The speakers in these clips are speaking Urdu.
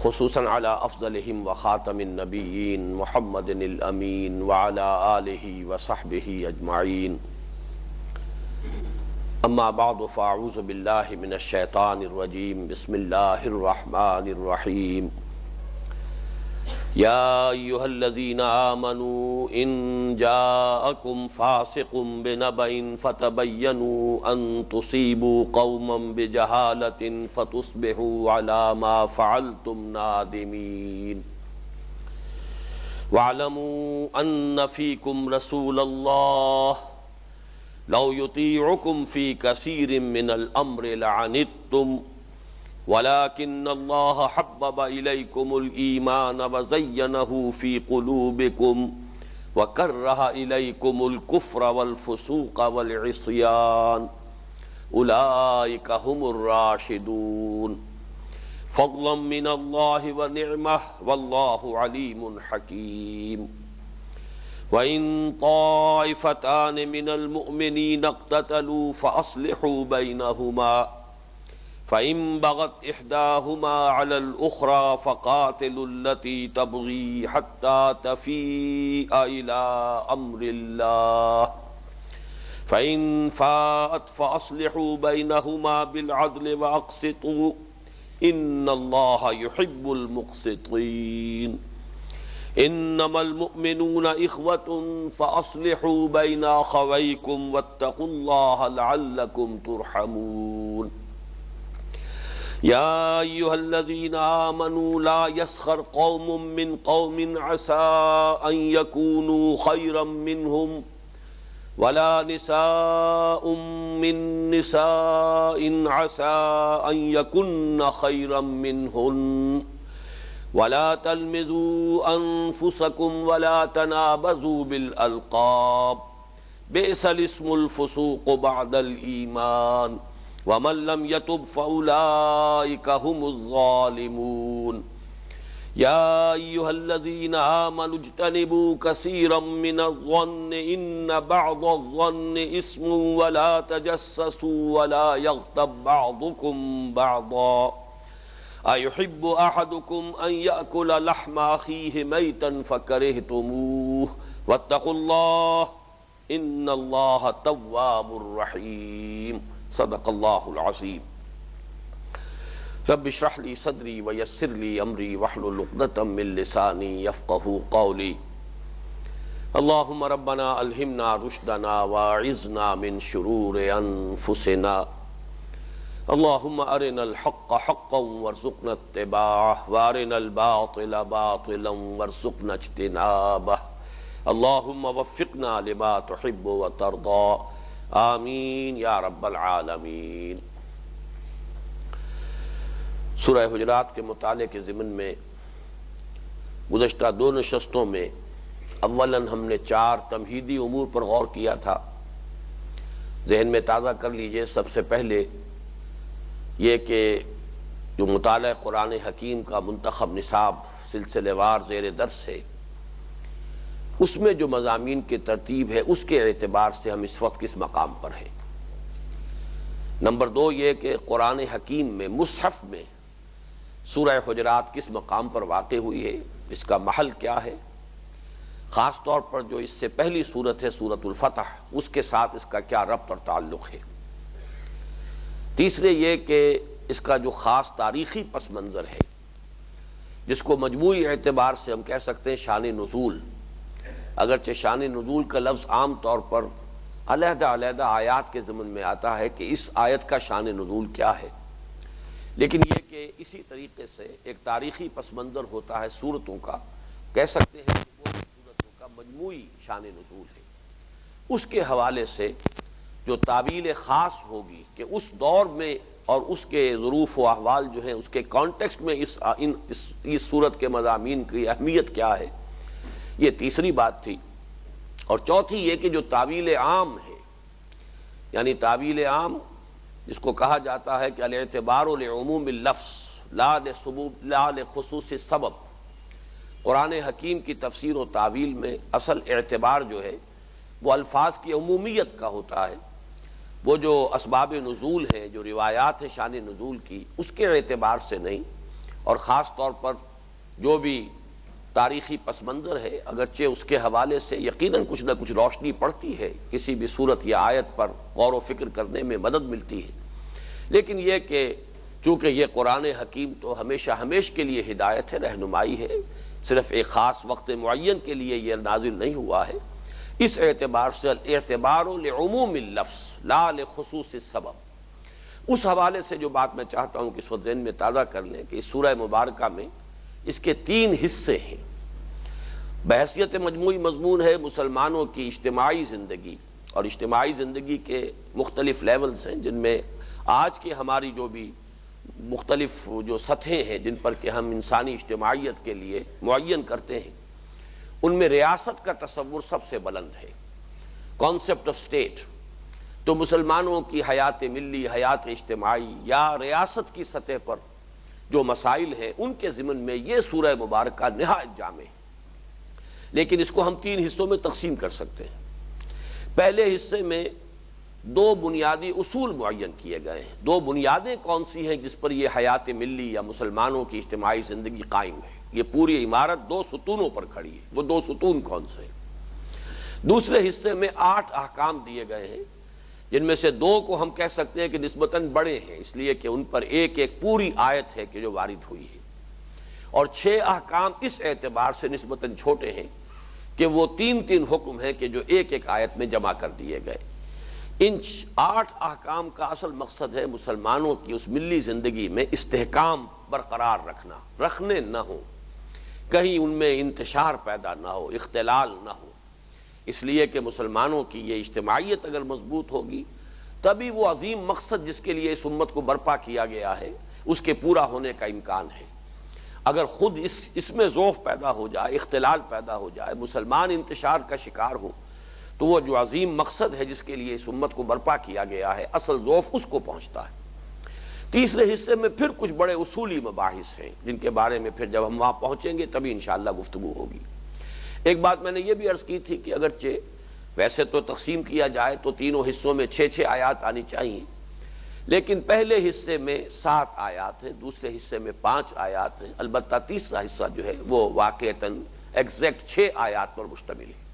خصوصاً على افضلهم وخاتم النبیین محمد الامین وعلى آلہ وصحبہ اجمعین اما بعد فاعوذ باللہ من الشیطان الرجیم بسم اللہ الرحمن الرحیم یا ایہا الذین آمنوا ان جاءکم فاسق بنبأ فتبینوا ان تصیبوا قوما بجہالۃ فتصبحوا علی ما فعلتم نادمین واعلموا ان فیکم رسول اللہ لو یطیعکم فی کثیر من الامر لعنتم ولكن اللہ حبب الیکم الایمان وزینہ فی قلوبکم وکرہ الیکم الکفر والفسوق والعصیان اولئک هم الراشدون فضلا من اللہ ونعمہ واللہ علیم حکیم وَإِن طَائِفَتَانِ مِنَ الْمُؤْمِنِينَ اقْتَتَلُوا فَأَصْلِحُوا بَيْنَهُمَا فَإِن بَغَتْ إِحْدَاهُمَا عَلَى الْأُخْرَى فَقَاتِلُوا الَّتِي تَبْغِي حَتَّى تَفِيءَ إِلَى أَمْرِ اللَّهِ فَإِن فَاءَتْ فَأَصْلِحُوا بَيْنَهُمَا بِالْعَدْلِ وَأَقْسِطُوا إِنَّ اللَّهَ يُحِبُّ الْمُقْسِطِينَ انما المؤمنون اخوة فاصلحوا بين اخويكم واتقوا الله لعلكم ترحمون يا ايها الذين آمنوا لا يسخر قوم من قوم عسى ان يكونوا خيرا منهم ولا نساء من نساء عسى ان يكن خيرا منهن ولا تلمزوا انفسكم ولا تنابزوا بالالقاب بئس الاسم الفسوق بعد الايمان ومن لم يتب فاولئك هم الظالمون يا ايها الذين امنوا اجتنبوا كثيرا من الظن ان بعض الظن اثم ولا تجسسوا ولا يغتب بعضكم بعضا أَيُحِبُّ أَحَدُكُمْ أَنْ يَأْكُلَ لَحْمَ أَخِيهِ مَيْتًا فَكَرِهْتُمُوهُ وَاتَّقُوا اللَّهَ إِنَّ اللَّهَ تَوَّابٌ رَحِيمٌ صدق اللہ العظیم رب اشرح لي صدری ویسر لي امری واحلل عقدۃ من لسانی یفقہوا قولی اللہم ربنا الہمنا رشدنا واعذنا من شرور انفسنا اللہم ارنا الحق حقا وارزقنا اتباعہ وارنا الباطل باطلا وارزقنا اجتنابہ اللہم وفقنا لما تحب وترضى آمین یا رب العالمین۔ سورہ حجرات کے مطالعے کے ضمن میں گزشتہ دو نشستوں میں اولاً ہم نے 4 تمہیدی امور پر غور کیا تھا، ذہن میں تازہ کر لیجئے۔ سب سے پہلے یہ کہ جو مطالعہ قرآن حکیم کا منتخب نصاب سلسلے وار زیر درس ہے، اس میں جو مضامین کی ترتیب ہے اس کے اعتبار سے ہم اس وقت کس مقام پر ہیں۔ نمبر 2 یہ کہ قرآن حکیم میں مصحف میں سورہ حجرات کس مقام پر واقع ہوئی ہے، اس کا محل کیا ہے، خاص طور پر جو اس سے پہلی سورت ہے سورۃ الفتح، اس کے ساتھ اس کا کیا ربط اور تعلق ہے۔ تیسرے یہ کہ اس کا جو خاص تاریخی پس منظر ہے، جس کو مجموعی اعتبار سے ہم کہہ سکتے ہیں شان نزول، اگرچہ شان نزول کا لفظ عام طور پر علیحدہ علیحدہ آیات کے ضمن میں آتا ہے کہ اس آیت کا شان نزول کیا ہے، لیکن یہ کہ اسی طریقے سے ایک تاریخی پس منظر ہوتا ہے سورتوں کا، کہہ سکتے ہیں کہ وہ سورتوں کا مجموعی شان نزول ہے۔ اس کے حوالے سے جو تعویل خاص ہوگی کہ اس دور میں اور اس کے ظروف و احوال جو ہیں اس کے کانٹیکسٹ میں اس صورت کے مضامین کی اہمیت کیا ہے، یہ تیسری بات تھی۔ اور چوتھی یہ کہ جو تعویل عام ہے، یعنی تعویل عام جس کو کہا جاتا ہے کہ الاعتبار لعموم اللفظ لا لخصوص السبب، قرآن حکیم کی تفسیر و تعویل میں اصل اعتبار جو ہے وہ الفاظ کی عمومیت کا ہوتا ہے، وہ جو اسباب نزول ہیں، جو روایات ہیں شان نزول کی، اس کے اعتبار سے نہیں، اور خاص طور پر جو بھی تاریخی پس منظر ہے، اگرچہ اس کے حوالے سے یقیناً کچھ نہ کچھ روشنی پڑتی ہے، کسی بھی صورت یا آیت پر غور و فکر کرنے میں مدد ملتی ہے، لیکن یہ کہ چونکہ یہ قرآن حکیم تو ہمیشہ ہمیشہ کے لیے ہدایت ہے، رہنمائی ہے، صرف ایک خاص وقت معین کے لیے یہ نازل نہیں ہوا ہے، اس اعتبار سے الاعتبار لعموم اللفظ لا لخصوص السبب، اس حوالے سے جو بات میں چاہتا ہوں کہ اس وقت ذہن میں تازہ کر لیں کہ اس سورہ مبارکہ میں اس کے 3 حصے ہیں۔ بحیثیت مجموعی مضمون ہے مسلمانوں کی اجتماعی زندگی، اور اجتماعی زندگی کے مختلف لیولز ہیں جن میں آج کی ہماری جو بھی مختلف جو سطحیں ہیں جن پر کہ ہم انسانی اجتماعیت کے لیے معین کرتے ہیں، ان میں ریاست کا تصور سب سے بلند ہے، کانسیپٹ آف اسٹیٹ۔ تو مسلمانوں کی حیات ملی، حیات اجتماعی یا ریاست کی سطح پر جو مسائل ہیں ان کے ضمن میں یہ سورہ مبارکہ نہایت جامع ہے، لیکن اس کو ہم 3 حصوں میں تقسیم کر سکتے ہیں۔ پہلے حصے میں 2 بنیادی اصول معین کیے گئے ہیں۔ 2 بنیادیں کون سی ہیں جس پر یہ حیات ملی یا مسلمانوں کی اجتماعی زندگی قائم ہے؟ یہ پوری عمارت 2 ستونوں پر کھڑی ہے، وہ 2 ستون کون سے ہیں؟ دوسرے حصے میں 8 احکام دیے گئے ہیں، جن میں سے 2 کو ہم کہہ سکتے ہیں کہ نسبتاً بڑے ہیں، اس لیے کہ ان پر ایک پوری آیت ہے کہ جو وارد ہوئی ہے، اور 6 احکام اس اعتبار سے نسبتاً چھوٹے ہیں کہ وہ 3 حکم ہیں کہ جو ایک آیت میں جمع کر دیے گئے۔ ان 8 احکام کا اصل مقصد ہے مسلمانوں کی اس ملی زندگی میں استحکام برقرار رکھنا، رکھنے نہ ہو، کہیں ان میں انتشار پیدا نہ ہو، اختلال نہ ہو، اس لیے کہ مسلمانوں کی یہ اجتماعیت اگر مضبوط ہوگی تبھی وہ عظیم مقصد جس کے لیے اس امت کو برپا کیا گیا ہے اس کے پورا ہونے کا امکان ہے۔ اگر خود اس میں ضعف پیدا ہو جائے، اختلال پیدا ہو جائے، مسلمان انتشار کا شکار ہو، تو وہ جو عظیم مقصد ہے جس کے لیے اس امت کو برپا کیا گیا ہے اصل ضعف اس کو پہنچتا ہے۔ تیسرے حصے میں پھر کچھ بڑے اصولی مباحث ہیں جن کے بارے میں پھر جب ہم وہاں پہنچیں گے تبھی انشاءاللہ گفتگو ہوگی۔ ایک بات میں نے یہ بھی عرض کی تھی کہ اگرچہ ویسے تو تقسیم کیا جائے تو 3 حصوں میں 6 آیات آنی چاہیے، لیکن پہلے حصے میں 7 آیات ہیں، دوسرے حصے میں 5 آیات ہیں، البتہ تیسرا حصہ جو ہے وہ واقعتاً ایگزیکٹ 6 آیات پر مشتمل ہے۔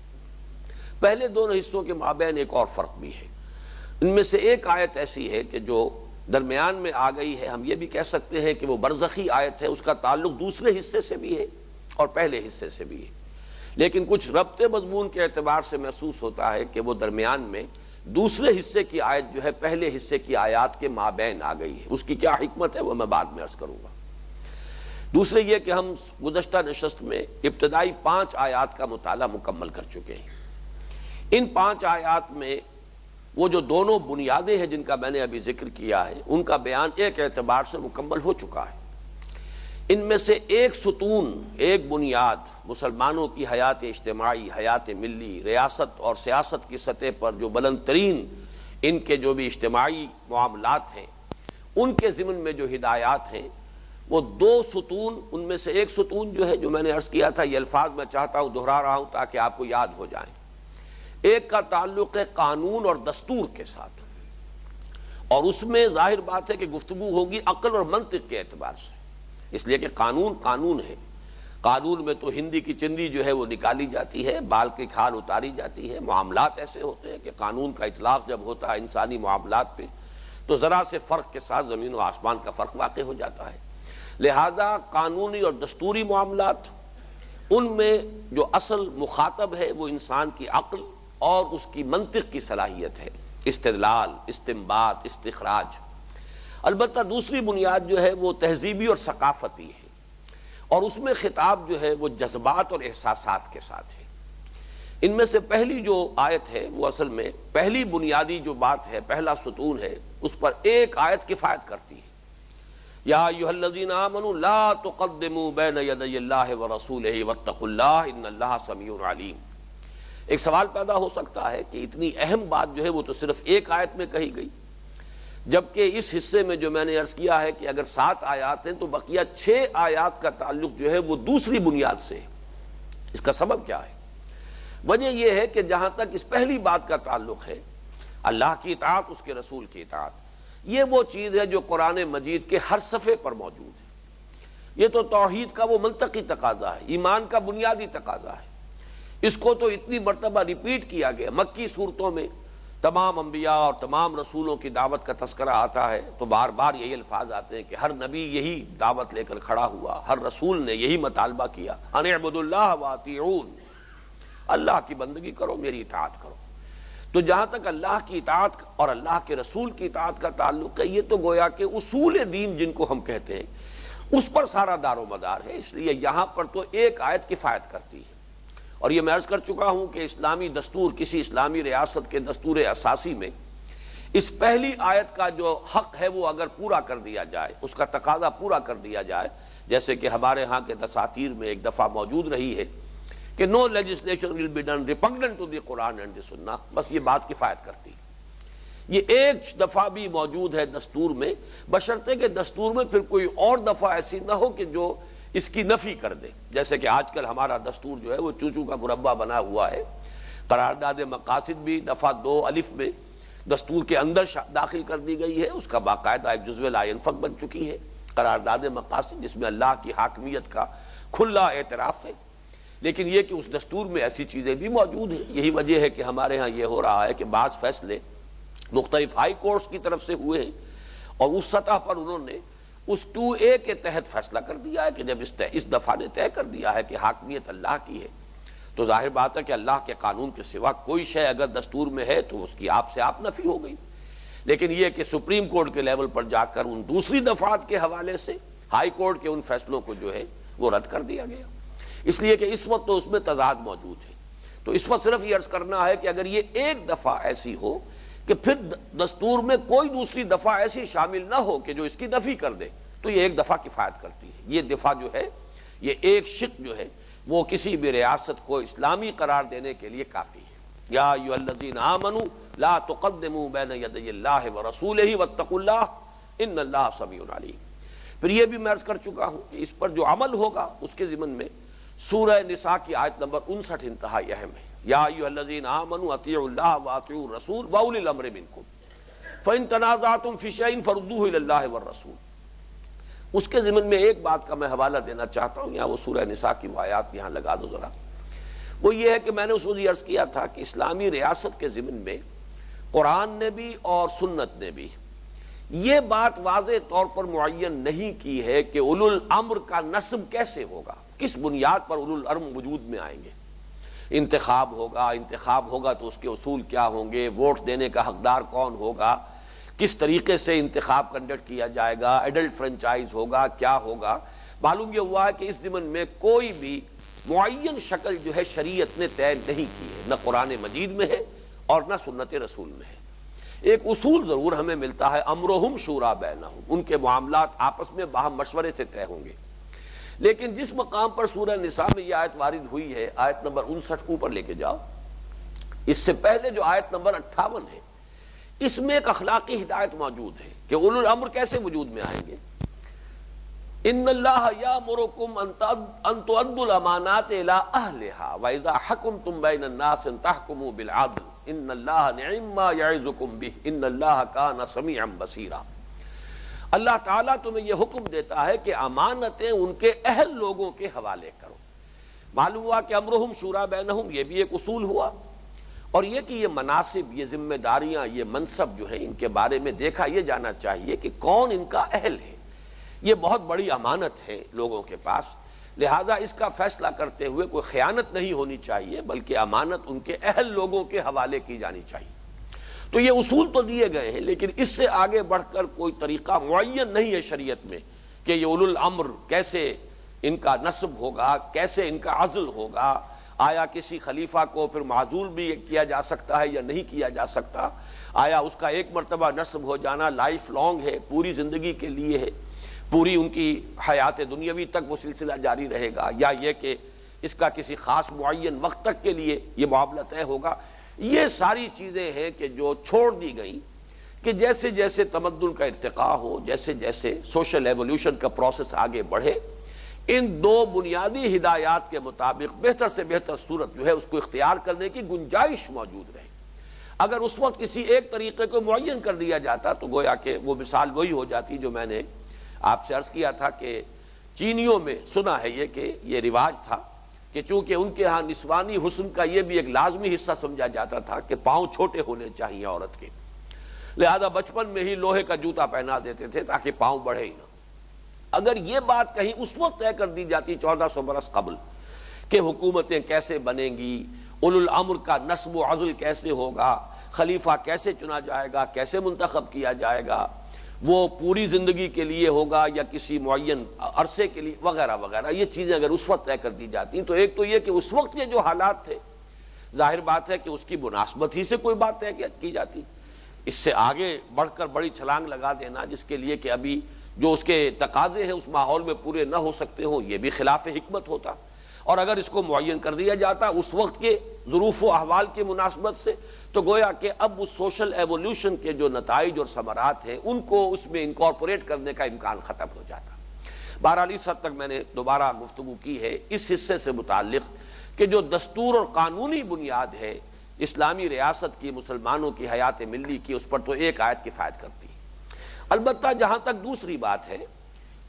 پہلے دونوں حصوں کے مابین ایک اور فرق بھی ہے، ان میں سے ایک آیت ایسی ہے کہ جو درمیان میں آ گئی ہے، ہم یہ بھی کہہ سکتے ہیں کہ وہ برزخی آیت ہے، اس کا تعلق دوسرے حصے سے بھی ہے اور پہلے حصے سے بھی ہے، لیکن کچھ ربط مضمون کے اعتبار سے محسوس ہوتا ہے کہ وہ درمیان میں دوسرے حصے کی آیت جو ہے پہلے حصے کی آیات کے مابین آ گئی ہے۔ اس کی کیا حکمت ہے وہ میں بعد میں عرض کروں گا۔ دوسرے یہ کہ ہم گزشتہ نشست میں ابتدائی 5 آیات کا مطالعہ مکمل کر چکے ہیں۔ ان 5 آیات میں وہ جو دونوں بنیادیں ہیں جن کا میں نے ابھی ذکر کیا ہے ان کا بیان ایک اعتبار سے مکمل ہو چکا ہے۔ ان میں سے ایک ستون، ایک بنیاد مسلمانوں کی حیات اجتماعی، حیات ملی، ریاست اور سیاست کی سطح پر جو بلند ترین ان کے جو بھی اجتماعی معاملات ہیں ان کے ضمن میں جو ہدایات ہیں وہ 2 ستون، ان میں سے ایک ستون جو ہے جو میں نے عرض کیا تھا، یہ الفاظ میں چاہتا ہوں دہرا رہا ہوں تاکہ آپ کو یاد ہو جائیں۔ ایک کا تعلق ہے قانون اور دستور کے ساتھ، اور اس میں ظاہر بات ہے کہ گفتگو ہوگی عقل اور منطق کے اعتبار سے، اس لیے کہ قانون ہے۔ قانون میں تو ہندی کی چندی جو ہے وہ نکالی جاتی ہے، بال کی کھال اتاری جاتی ہے۔ معاملات ایسے ہوتے ہیں کہ قانون کا اطلاق جب ہوتا ہے انسانی معاملات پہ تو ذرا سے فرق کے ساتھ زمین و آسمان کا فرق واقع ہو جاتا ہے۔ لہذا قانونی اور دستوری معاملات، ان میں جو اصل مخاطب ہے وہ انسان کی عقل اور اس کی منطق کی صلاحیت ہے، استدلال، استنباط، استخراج۔ البتہ دوسری بنیاد جو ہے وہ تہذیبی اور ثقافتی ہے، اور اس میں خطاب جو ہے وہ جذبات اور احساسات کے ساتھ ہے۔ ان میں سے پہلی جو آیت ہے وہ اصل میں پہلی بنیادی جو بات ہے، پہلا ستون ہے، اس پر ایک آیت کفایت کرتی ہے۔ یا ایھا الذین آمنوا لا تقدموا بین یدی اللہ ورسولہ واتقوا اللہ ان اللہ سمیع علیم۔ ایک سوال پیدا ہو سکتا ہے کہ اتنی اہم بات جو ہے وہ تو صرف ایک آیت میں کہی گئی، جبکہ اس حصے میں جو میں نے عرض کیا ہے کہ اگر 7 آیات ہیں تو بقیہ 6 آیات کا تعلق جو ہے وہ دوسری بنیاد سے ہے۔ اس کا سبب کیا ہے؟ وجہ یہ ہے کہ جہاں تک اس پہلی بات کا تعلق ہے، اللہ کی اطاعت، اس کے رسول کی اطاعت، یہ وہ چیز ہے جو قرآن مجید کے ہر صفحے پر موجود ہے۔ یہ تو توحید کا وہ منطقی تقاضا ہے، ایمان کا بنیادی تقاضا ہے۔ اس کو تو اتنی مرتبہ ریپیٹ کیا گیا، مکی صورتوں میں تمام انبیاء اور تمام رسولوں کی دعوت کا تذکرہ آتا ہے تو بار بار یہی الفاظ آتے ہیں کہ ہر نبی یہی دعوت لے کر کھڑا ہوا، ہر رسول نے یہی مطالبہ کیا، ان اعبدوا اللہ واطیعون، اللہ کی بندگی کرو، میری اطاعت کرو۔ تو جہاں تک اللہ کی اطاعت اور اللہ کے رسول کی اطاعت کا تعلق ہے، یہ تو گویا کہ اصول دین جن کو ہم کہتے ہیں اس پر سارا دار و مدار ہے، اس لیے یہاں پر تو ایک آیت کفایت کرتی ہے۔ اور یہ میں عرض کر چکا ہوں کہ اسلامی دستور، کسی اسلامی ریاست کے دستور اساسی میں اس پہلی آیت کا جو حق ہے وہ اگر پورا کر دیا جائے، اس کا تقاضا پورا کر دیا جائے، جیسے کہ ہمارے ہاں کے دساتیر میں ایک دفعہ موجود رہی ہے کہ no legislation will be done repugnant to the Quran and the Sunnah، بس یہ بات کفایت کرتی ہے۔ یہ ایک دفعہ بھی موجود ہے دستور میں، بشرطے کہ دستور میں پھر کوئی اور دفعہ ایسی نہ ہو کہ جو اس کی نفی کر دے، جیسے کہ آج کل ہمارا دستور جو ہے وہ چوچو کا مربع بنا ہوا ہے۔ قرارداد مقاصد بھی دفعہ 2 الف میں دستور کے اندر داخل کر دی گئی ہے، اس کا باقاعدہ ایک جزو لا ينفک بن چکی ہے قرارداد مقاصد، جس میں اللہ کی حاکمیت کا کھلا اعتراف ہے۔ لیکن یہ کہ اس دستور میں ایسی چیزیں بھی موجود ہیں، یہی وجہ ہے کہ ہمارے ہاں یہ ہو رہا ہے کہ بعض فیصلے مختلف ہائی کورٹس کی طرف سے ہوئے ہیں اور اس سطح پر انہوں نے اس 2A کے تحت فیصلہ کر دیا ہے کہ جب اس دفعہ نے طے کر دیا ہے کہ حاکمیت اللہ کی ہے تو ظاہر بات ہے کہ اللہ کے قانون کے سوا کوئی شے اگر دستور میں ہے تو اس کی آپ سے آپ نفی ہو گئی۔ لیکن یہ کہ سپریم کورٹ کے لیول پر جا کر ان دوسری دفعات کے حوالے سے ہائی کورٹ کے ان فیصلوں کو جو ہے وہ رد کر دیا گیا، اس لیے کہ اس وقت تو اس میں تضاد موجود ہے۔ تو اس وقت صرف یہ عرض کرنا ہے کہ اگر یہ ایک دفعہ ایسی ہو کہ پھر دستور میں کوئی دوسری دفعہ ایسی شامل نہ ہو کہ جو اس کی نفی کر دے، تو یہ ایک دفعہ کفایت کرتی ہے۔ یہ دفعہ جو ہے، یہ ایک شق جو ہے وہ کسی بھی ریاست کو اسلامی قرار دینے کے لیے کافی ہے۔ یا ایھا الذین آمنوا لا تقدموا بین یدی اللہ ورسولہ واتقوا اللہ ان اللہ سمیع علیم۔ پھر یہ بھی میں عرض کر چکا ہوں کہ اس پر جو عمل ہوگا اس کے ضمن میں سورہ نساء کی آیت نمبر 59 انتہائی اہم ہے۔ یا ایھا الذین آمنوا اطیعوا اللہ واطیعوا الرسول واولی الامر منکم فإن تنازعتم فی شیء فردوہ الی اللہ والرسول۔ اس کے ضمن میں ایک بات کا میں حوالہ دینا چاہتا ہوں، یہاں وہ سورہ نساء کی وہ آیات یہاں لگا دو ذرا۔ وہ یہ ہے کہ میں نے اس وقت یہ عرض کیا تھا کہ اسلامی ریاست کے ضمن میں قرآن نے بھی اور سنت نے بھی یہ بات واضح طور پر معین نہیں کی ہے کہ اولو الامر کا نصب کیسے ہوگا، کس بنیاد پر اولو الامر وجود میں آئیں گے۔ انتخاب ہوگا تو اس کے اصول کیا ہوں گے، ووٹ دینے کا حقدار کون ہوگا، کس طریقے سے انتخاب کنڈکٹ کیا جائے گا، ایڈلٹ فرنچائز ہوگا، کیا ہوگا۔ معلوم یہ ہوا ہے کہ اس ضمن میں کوئی بھی معین شکل جو ہے شریعت نے طے نہیں کی ہے، نہ قرآن مجید میں ہے اور نہ سنت رسول میں ہے۔ ایک اصول ضرور ہمیں ملتا ہے، امرہم شورا بینہم، ان کے معاملات آپس میں باہم مشورے سے طے ہوں گے۔ لیکن جس مقام پر سورہ نساء میں یہ آیت وارد ہوئی ہے، آیت نمبر 59 اوپر لے کے جاؤ، اس سے پہلے جو آیت نمبر 58 ہے، اس میں ایک اخلاقی ہدایت موجود ہے کہ اولو الامر کیسے وجود میں آئیں گے۔ ان اللہ یامرکم ان تؤدوا الامانات الی اہلها واذا حکمتم بین الناس ان تحکموا بالعدل ان اللہ نعم ما یعظکم بہ ان اللہ کان سمیعا بصیرا۔ اللہ تعالیٰ تمہیں یہ حکم دیتا ہے کہ امانتیں ان کے اہل لوگوں کے حوالے کرو۔ معلوم ہوا کہ امرہم شورا بینہم یہ بھی ایک اصول ہوا، اور یہ کہ یہ مناصب، یہ ذمہ داریاں، یہ منصب جو ہیں ان کے بارے میں دیکھا یہ جانا چاہیے کہ کون ان کا اہل ہے۔ یہ بہت بڑی امانت ہے لوگوں کے پاس، لہذا اس کا فیصلہ کرتے ہوئے کوئی خیانت نہیں ہونی چاہیے، بلکہ امانت ان کے اہل لوگوں کے حوالے کی جانی چاہیے۔ تو یہ اصول تو دیے گئے ہیں، لیکن اس سے آگے بڑھ کر کوئی طریقہ معین نہیں ہے شریعت میں کہ یہ اولو الامر کیسے ان کا نصب ہوگا، کیسے ان کا عزل ہوگا، آیا کسی خلیفہ کو پھر معزول بھی کیا جا سکتا ہے یا نہیں کیا جا سکتا، آیا اس کا ایک مرتبہ نصب ہو جانا لائف لانگ ہے، پوری زندگی کے لیے ہے، پوری ان کی حیات دنیاوی تک وہ سلسلہ جاری رہے گا، یا یہ کہ اس کا کسی خاص معین وقت تک کے لیے یہ معاملہ طے ہوگا۔ یہ ساری چیزیں ہیں کہ جو چھوڑ دی گئیں کہ جیسے جیسے تمدن کا ارتقاء ہو، جیسے جیسے سوشل ایولیوشن کا پروسیس آگے بڑھے، ان دو بنیادی ہدایات کے مطابق بہتر سے بہتر صورت جو ہے اس کو اختیار کرنے کی گنجائش موجود رہے۔ اگر اس وقت کسی ایک طریقے کو معین کر دیا جاتا تو گویا کہ وہ مثال وہی ہو جاتی جو میں نے آپ سے عرض کیا تھا کہ چینیوں میں سنا ہے یہ کہ یہ رواج تھا کہ چونکہ ان کے ہاں نسوانی حسن کا یہ بھی ایک لازمی حصہ سمجھا جاتا تھا کہ پاؤں چھوٹے ہونے چاہیے عورت کے، لہذا بچپن میں ہی لوہے کا جوتا پہنا دیتے تھے تاکہ پاؤں بڑھے ہی نہ۔ اگر یہ بات کہیں اس وقت طے کر دی جاتی 1400 برس قبل کہ حکومتیں کیسے بنیں گی، اولو الامر کا نصب و عزل کیسے ہوگا، خلیفہ کیسے چنا جائے گا، کیسے منتخب کیا جائے گا، وہ پوری زندگی کے لیے ہوگا یا کسی معین عرصے کے لیے وغیرہ وغیرہ، یہ چیزیں اگر اس وقت طے کر دی جاتی تو ایک تو یہ کہ اس وقت کے جو حالات تھے ظاہر بات ہے کہ اس کی مناسبت ہی سے کوئی بات طے کی جاتی، اس سے آگے بڑھ کر بڑی چھلانگ لگا دینا جس کے لیے کہ ابھی جو اس کے تقاضے ہیں اس ماحول میں پورے نہ ہو سکتے ہوں، یہ بھی خلاف حکمت ہوتا، اور اگر اس کو معین کر دیا جاتا اس وقت کے ظروف و احوال کی مناسبت سے تو گویا کہ اب اس سوشل ایولیوشن کے جو نتائج اور ثمرات ہیں ان کو اس میں انکارپوریٹ کرنے کا امکان ختم ہو جاتا۔ بہرحال اس حد تک میں نے دوبارہ گفتگو کی ہے اس حصے سے متعلق کہ جو دستور اور قانونی بنیاد ہے اسلامی ریاست کی، مسلمانوں کی حیات ملی کی، اس پر تو ایک آیت کفایت کرتی ہے۔ البتہ جہاں تک دوسری بات ہے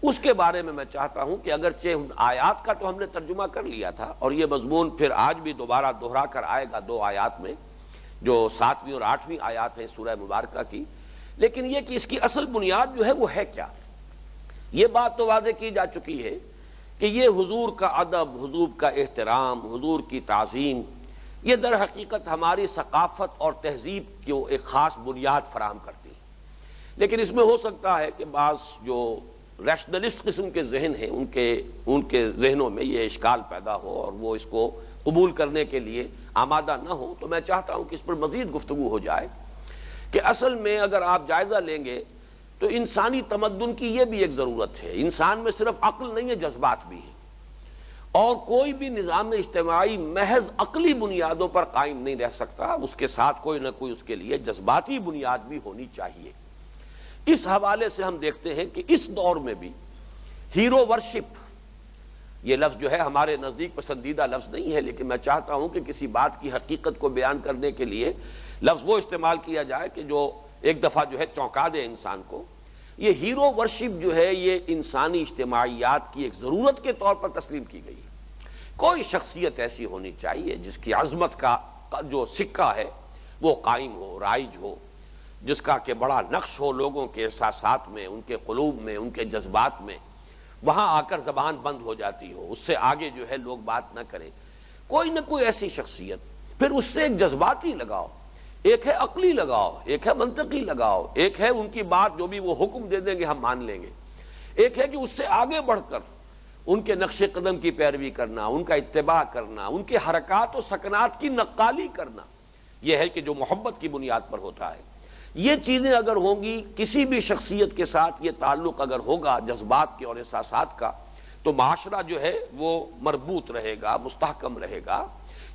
اس کے بارے میں میں چاہتا ہوں کہ اگرچہ آیات کا تو ہم نے ترجمہ کر لیا تھا اور یہ مضمون پھر آج بھی دوبارہ دہرا کر آئے گا 2 آیات میں جو 7ویں اور 8ویں آیات ہیں سورہ مبارکہ کی، لیکن یہ کہ اس کی اصل بنیاد جو ہے وہ ہے کیا، یہ بات تو واضح کی جا چکی ہے کہ یہ حضور کا ادب، حضور کا احترام، حضور کی تعظیم، یہ در حقیقت ہماری ثقافت اور تہذیب کو ایک خاص بنیاد فراہم کرتی ہے۔ لیکن اس میں ہو سکتا ہے کہ بعض جو ریشنلسٹ قسم کے ذہن ہیں ان کے ذہنوں میں یہ اشکال پیدا ہو اور وہ اس کو قبول کرنے کے لیے آمادہ نہ ہو، تو میں چاہتا ہوں کہ اس پر مزید گفتگو ہو جائے کہ اصل میں اگر آپ جائزہ لیں گے تو انسانی تمدن کی یہ بھی ایک ضرورت ہے، انسان میں صرف عقل نہیں ہے، جذبات بھی ہیں، اور کوئی بھی نظام اجتماعی محض عقلی بنیادوں پر قائم نہیں رہ سکتا، اس کے ساتھ کوئی نہ کوئی اس کے لیے جذباتی بنیاد بھی ہونی چاہیے۔ اس حوالے سے ہم دیکھتے ہیں کہ اس دور میں بھی ہیرو ورشپ، یہ لفظ جو ہے ہمارے نزدیک پسندیدہ لفظ نہیں ہے، لیکن میں چاہتا ہوں کہ کسی بات کی حقیقت کو بیان کرنے کے لیے لفظ وہ استعمال کیا جائے کہ جو ایک دفعہ جو ہے چونکا دے انسان کو۔ یہ ہیرو ورشپ جو ہے یہ انسانی اجتماعیات کی ایک ضرورت کے طور پر تسلیم کی گئی ہے۔ کوئی شخصیت ایسی ہونی چاہیے جس کی عظمت کا جو سکہ ہے وہ قائم ہو، رائج ہو، جس کا کہ بڑا نقش ہو لوگوں کے احساسات میں، ان کے قلوب میں، ان کے جذبات میں، وہاں آ کر زبان بند ہو جاتی ہو، اس سے آگے جو ہے لوگ بات نہ کریں۔ کوئی نہ کوئی ایسی شخصیت، پھر اس سے ایک جذباتی لگاؤ، ایک ہے عقلی لگاؤ، ایک ہے منطقی لگاؤ، ایک ہے ان کی بات جو بھی وہ حکم دے دیں گے ہم مان لیں گے، ایک ہے کہ اس سے آگے بڑھ کر ان کے نقش قدم کی پیروی کرنا، ان کا اتباع کرنا، ان کے حرکات و سکنات کی نقالی کرنا، یہ ہے کہ جو محبت کی بنیاد پر ہوتا ہے۔ یہ چیزیں اگر ہوں گی، کسی بھی شخصیت کے ساتھ یہ تعلق اگر ہوگا جذبات کے اور احساسات کا، تو معاشرہ جو ہے وہ مربوط رہے گا، مستحکم رہے گا۔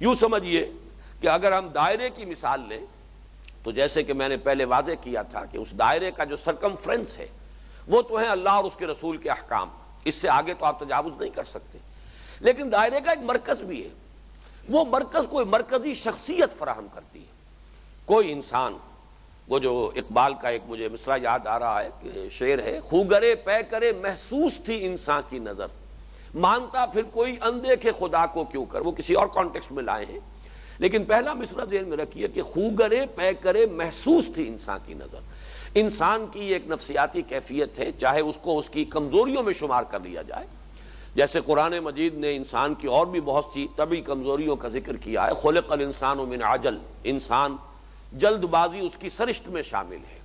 یوں سمجھیے کہ اگر ہم دائرے کی مثال لیں تو جیسے کہ میں نے پہلے واضح کیا تھا کہ اس دائرے کا جو سرکمفرنس ہے وہ تو ہے اللہ اور اس کے رسول کے احکام، اس سے آگے تو آپ تجاوز نہیں کر سکتے، لیکن دائرے کا ایک مرکز بھی ہے، وہ مرکز کوئی مرکزی شخصیت فراہم کرتی ہے۔ کوئی انسان، وہ جو اقبال کا ایک مجھے مصرع یاد آ رہا ہے کہ شعر ہے، خوگرے پے کرے محسوس تھی انسان کی نظر، مانتا پھر کوئی اندیکھے خدا کو کیوں کر، وہ کسی اور کانٹیکسٹ میں لائے ہیں، لیکن پہلا مصرع ذہن میں رکھیے کہ خوگرے پے کرے محسوس تھی انسان کی نظر۔ انسان کی ایک نفسیاتی کیفیت ہے، چاہے اس کو اس کی کمزوریوں میں شمار کر لیا جائے، جیسے قرآن مجید نے انسان کی اور بھی بہت سی طبعی کمزوریوں کا ذکر کیا ہے، خلق الانسان من عجل، انسان جلد بازی اس کی سرشت میں شامل ہے،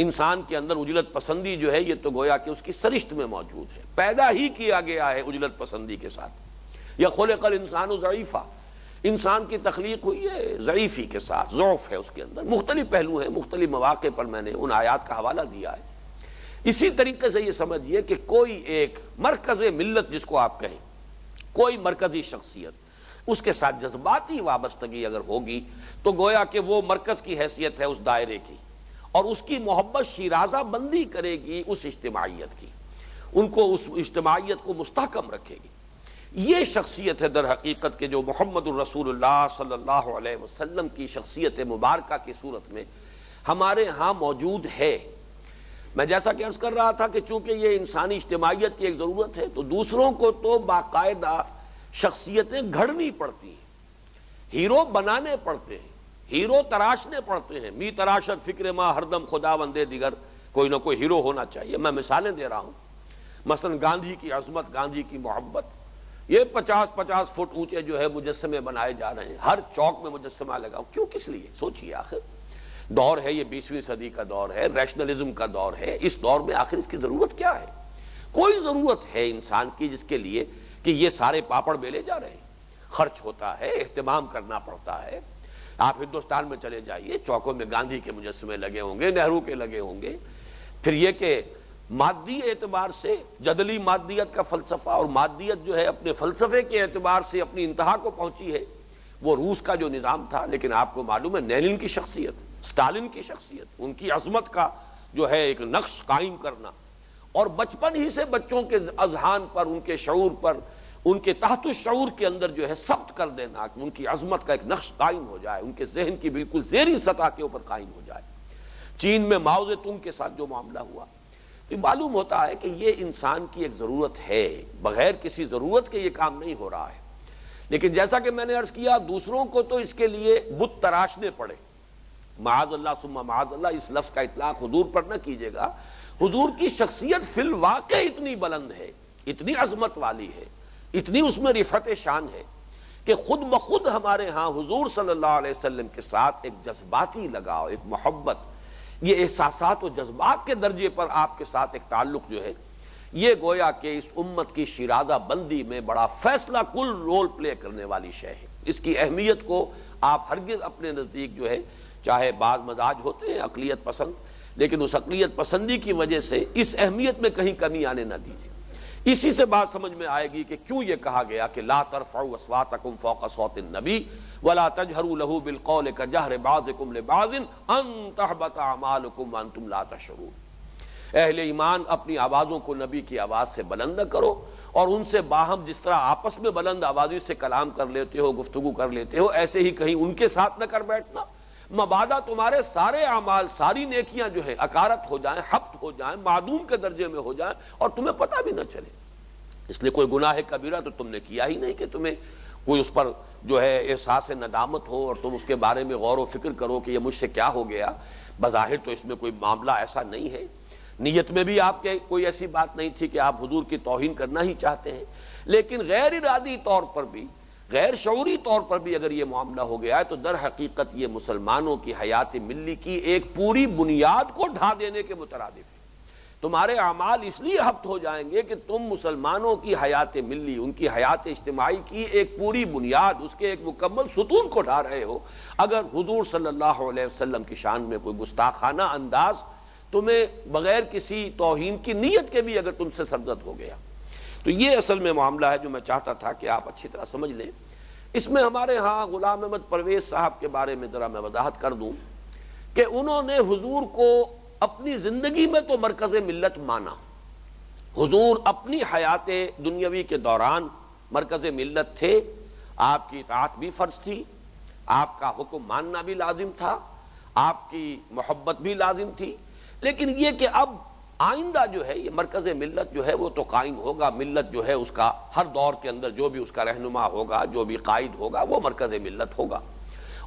انسان کے اندر عجلت پسندی جو ہے یہ تو گویا کہ اس کی سرشت میں موجود ہے، پیدا ہی کیا گیا ہے عجلت پسندی کے ساتھ۔ یا خلق الانسان ضعیفا، انسان کی تخلیق ہوئی ہے ضعیفی کے ساتھ، ضعف ہے اس کے اندر، مختلف پہلو ہیں، مختلف مواقع پر میں نے ان آیات کا حوالہ دیا ہے۔ اسی طریقے سے یہ سمجھیے کہ کوئی ایک مرکز ملت جس کو آپ کہیں، کوئی مرکزی شخصیت، اس کے ساتھ جذباتی وابستگی اگر ہوگی تو گویا کہ وہ مرکز کی حیثیت ہے اس دائرے کی، اور اس کی محبت شیرازہ بندی کرے گی اس اجتماعیت کی، ان کو اس اجتماعیت کو مستحکم رکھے گی۔ یہ شخصیت ہے در حقیقت کہ جو محمد الرسول اللہ صلی اللہ علیہ وسلم کی شخصیت مبارکہ کی صورت میں ہمارے ہاں موجود ہے۔ میں جیسا کہ عرض کر رہا تھا کہ چونکہ یہ انسانی اجتماعیت کی ایک ضرورت ہے تو دوسروں کو تو باقاعدہ شخصیتیں گھڑنی پڑتی ہیں، ہیرو بنانے پڑتے ہیں، ہیرو تراشنے پڑتے ہیں۔ می تراشت فکر ما ہر دم خداوندے دیگر، کوئی نہ کوئی ہیرو ہونا چاہیے۔ میں مثالیں دے رہا ہوں، مثلا گاندھی کی عظمت، گاندھی کی محبت، یہ 50-50 فٹ اونچے جو ہے مجسمے بنائے جا رہے ہیں، ہر چوک میں مجسمہ لگا، کیوں؟ کس لیے؟ سوچئے، آخر دور ہے یہ 20ویں صدی کا دور ہے، ریشنلزم کا دور ہے، اس دور میں آخر اس کی ضرورت کیا ہے؟ کوئی ضرورت ہے انسان کی جس کے لیے کہ یہ سارے پاپڑ بیلے جا رہے ہیں؟ خرچ ہوتا ہے، اہتمام کرنا پڑتا ہے۔ آپ ہندوستان میں چلے جائیے، چوکوں میں گاندھی کے مجسمے لگے ہوں گے، نہرو کے لگے ہوں گے۔ پھر یہ کہ مادی اعتبار سے جدلی مادیت کا فلسفہ، اور مادیت جو ہے اپنے فلسفے کے اعتبار سے اپنی انتہا کو پہنچی ہے، وہ روس کا جو نظام تھا۔ لیکن آپ کو معلوم ہے لینن کی شخصیت، اسٹالن کی شخصیت، ان کی عظمت کا جو ہے ایک نقش قائم کرنا، اور بچپن ہی سے بچوں کے اذہان پر، ان کے شعور پر، ان کے تحت الشعور کے اندر جو ہے ثبت کر دینا کہ ان کی عظمت کا ایک نقش قائم ہو جائے، ان کے ذہن کی بالکل زیریں سطح کے اوپر قائم ہو جائے۔ چین میں ماؤ زے تونگ کے ساتھ جو معاملہ ہوا، تو معلوم ہوتا ہے کہ یہ انسان کی ایک ضرورت ہے، بغیر کسی ضرورت کے یہ کام نہیں ہو رہا ہے۔ لیکن جیسا کہ میں نے عرض کیا، دوسروں کو تو اس کے لیے بت تراشنے پڑے۔ معاذ اللہ ثم معاذ اللہ، اس لفظ کا اطلاق حضور پر نہ کیجیے گا۔ حضور کی شخصیت فی الواقع اتنی بلند ہے، اتنی عظمت والی ہے، اتنی اس میں رفعت شان ہے کہ خود بخود ہمارے ہاں حضور صلی اللہ علیہ وسلم کے ساتھ ایک جذباتی لگاؤ، ایک محبت، یہ احساسات و جذبات کے درجے پر آپ کے ساتھ ایک تعلق جو ہے، یہ گویا کہ اس امت کی شیرازہ بندی میں بڑا فیصلہ کل رول پلے کرنے والی شے ہے۔ اس کی اہمیت کو آپ ہرگز اپنے نزدیک جو ہے، چاہے بعض مزاج ہوتے ہیں عقلیت پسند، لیکن اس عقلیت پسندی کی وجہ سے اس اہمیت میں کہیں کمی آنے نہ دیجیے۔ اسی سے بات سمجھ میں آئے گی کہ کیوں یہ کہا گیا کہ لا ترفعوا اصواتکم فوق صوت النبی ولا تجہروا له بالقول کجہر بعضکم لبعض ان تحبط اعمالکم وانتم لا تشعرون۔ اہل ایمان اپنی آوازوں کو نبی کی آواز سے بلند نہ کرو، اور ان سے باہم جس طرح آپس میں بلند آوازی سے کلام کر لیتے ہو، گفتگو کر لیتے ہو، ایسے ہی کہیں ان کے ساتھ نہ کر بیٹھنا، مبادا تمہارے سارے اعمال، ساری نیکیاں جو ہے اکارت ہو جائیں، حبط ہو جائیں، معدوم کے درجے میں ہو جائیں، اور تمہیں پتہ بھی نہ چلے۔ اس لیے کوئی گناہ کبیرہ تو تم نے کیا ہی نہیں کہ تمہیں کوئی اس پر جو ہے احساس ندامت ہو اور تم اس کے بارے میں غور و فکر کرو کہ یہ مجھ سے کیا ہو گیا۔ بظاہر تو اس میں کوئی معاملہ ایسا نہیں ہے، نیت میں بھی آپ کے کوئی ایسی بات نہیں تھی کہ آپ حضور کی توہین کرنا ہی چاہتے ہیں، لیکن غیر ارادی طور پر بھی، غیر شعوری طور پر بھی اگر یہ معاملہ ہو گیا ہے تو در حقیقت یہ مسلمانوں کی حیات ملی کی ایک پوری بنیاد کو ڈھا دینے کے مترادف ہے۔ تمہارے اعمال اس لیے حبط ہو جائیں گے کہ تم مسلمانوں کی حیات ملی، ان کی حیات اجتماعی کی ایک پوری بنیاد، اس کے ایک مکمل ستون کو ڈھا رہے ہو۔ اگر حضور صلی اللہ علیہ وسلم کی شان میں کوئی گستاخانہ انداز تمہیں بغیر کسی توہین کی نیت کے بھی اگر تم سے سرزد ہو گیا، تو یہ اصل میں معاملہ ہے جو میں چاہتا تھا کہ آپ اچھی طرح سمجھ لیں۔ اس میں ہمارے ہاں غلام احمد پرویز صاحب کے بارے میں ذرا میں وضاحت کر دوں کہ انہوں نے حضور کو اپنی زندگی میں تو مرکز ملت مانا۔ حضور اپنی حیات دنیاوی کے دوران مرکز ملت تھے، آپ کی اطاعت بھی فرض تھی، آپ کا حکم ماننا بھی لازم تھا، آپ کی محبت بھی لازم تھی، لیکن یہ کہ اب آئندہ جو ہے یہ مرکز ملت جو ہے وہ تو قائم ہوگا، ملت جو ہے اس کا ہر دور کے اندر جو بھی اس کا رہنما ہوگا، جو بھی قائد ہوگا، وہ مرکز ملت ہوگا،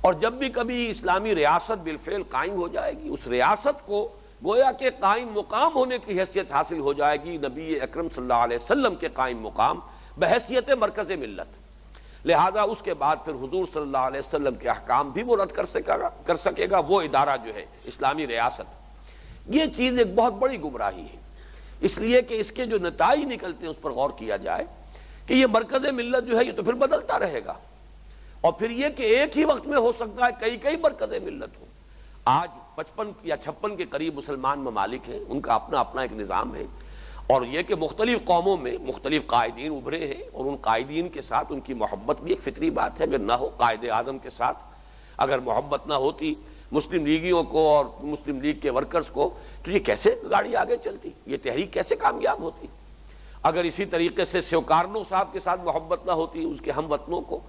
اور جب بھی کبھی اسلامی ریاست بالفعل قائم ہو جائے گی، اس ریاست کو گویا کہ قائم مقام ہونے کی حیثیت حاصل ہو جائے گی نبی اکرم صلی اللہ علیہ وسلم کے قائم مقام بحیثیت مرکز ملت۔ لہذا اس کے بعد پھر حضور صلی اللہ علیہ وسلم کے احکام بھی وہ رد کر سکے گا وہ ادارہ جو ہے اسلامی ریاست۔ یہ چیز ایک بہت بڑی گمراہی ہے، اس لیے کہ اس کے جو نتائج نکلتے ہیں اس پر غور کیا جائے کہ یہ مرکز ملت جو ہے یہ تو پھر بدلتا رہے گا، اور پھر یہ کہ ایک ہی وقت میں ہو سکتا ہے کئی مرکز ملت ہوں۔ آج 55 یا 56 کے قریب مسلمان ممالک ہیں، ان کا اپنا اپنا ایک نظام ہے، اور یہ کہ مختلف قوموں میں مختلف قائدین ابھرے ہیں، اور ان قائدین کے ساتھ ان کی محبت بھی ایک فطری بات ہے۔ اگر نہ ہو قائد اعظم کے ساتھ اگر محبت نہ ہوتی مسلم لیگیوں کو اور مسلم لیگ کے ورکرز کو، تو یہ کیسے گاڑی آگے چلتی، یہ تحریک کیسے کامیاب ہوتی؟ اگر اسی طریقے سے سیوکارنو صاحب کے ساتھ محبت نہ ہوتی اس کے ہم وطنوں کو،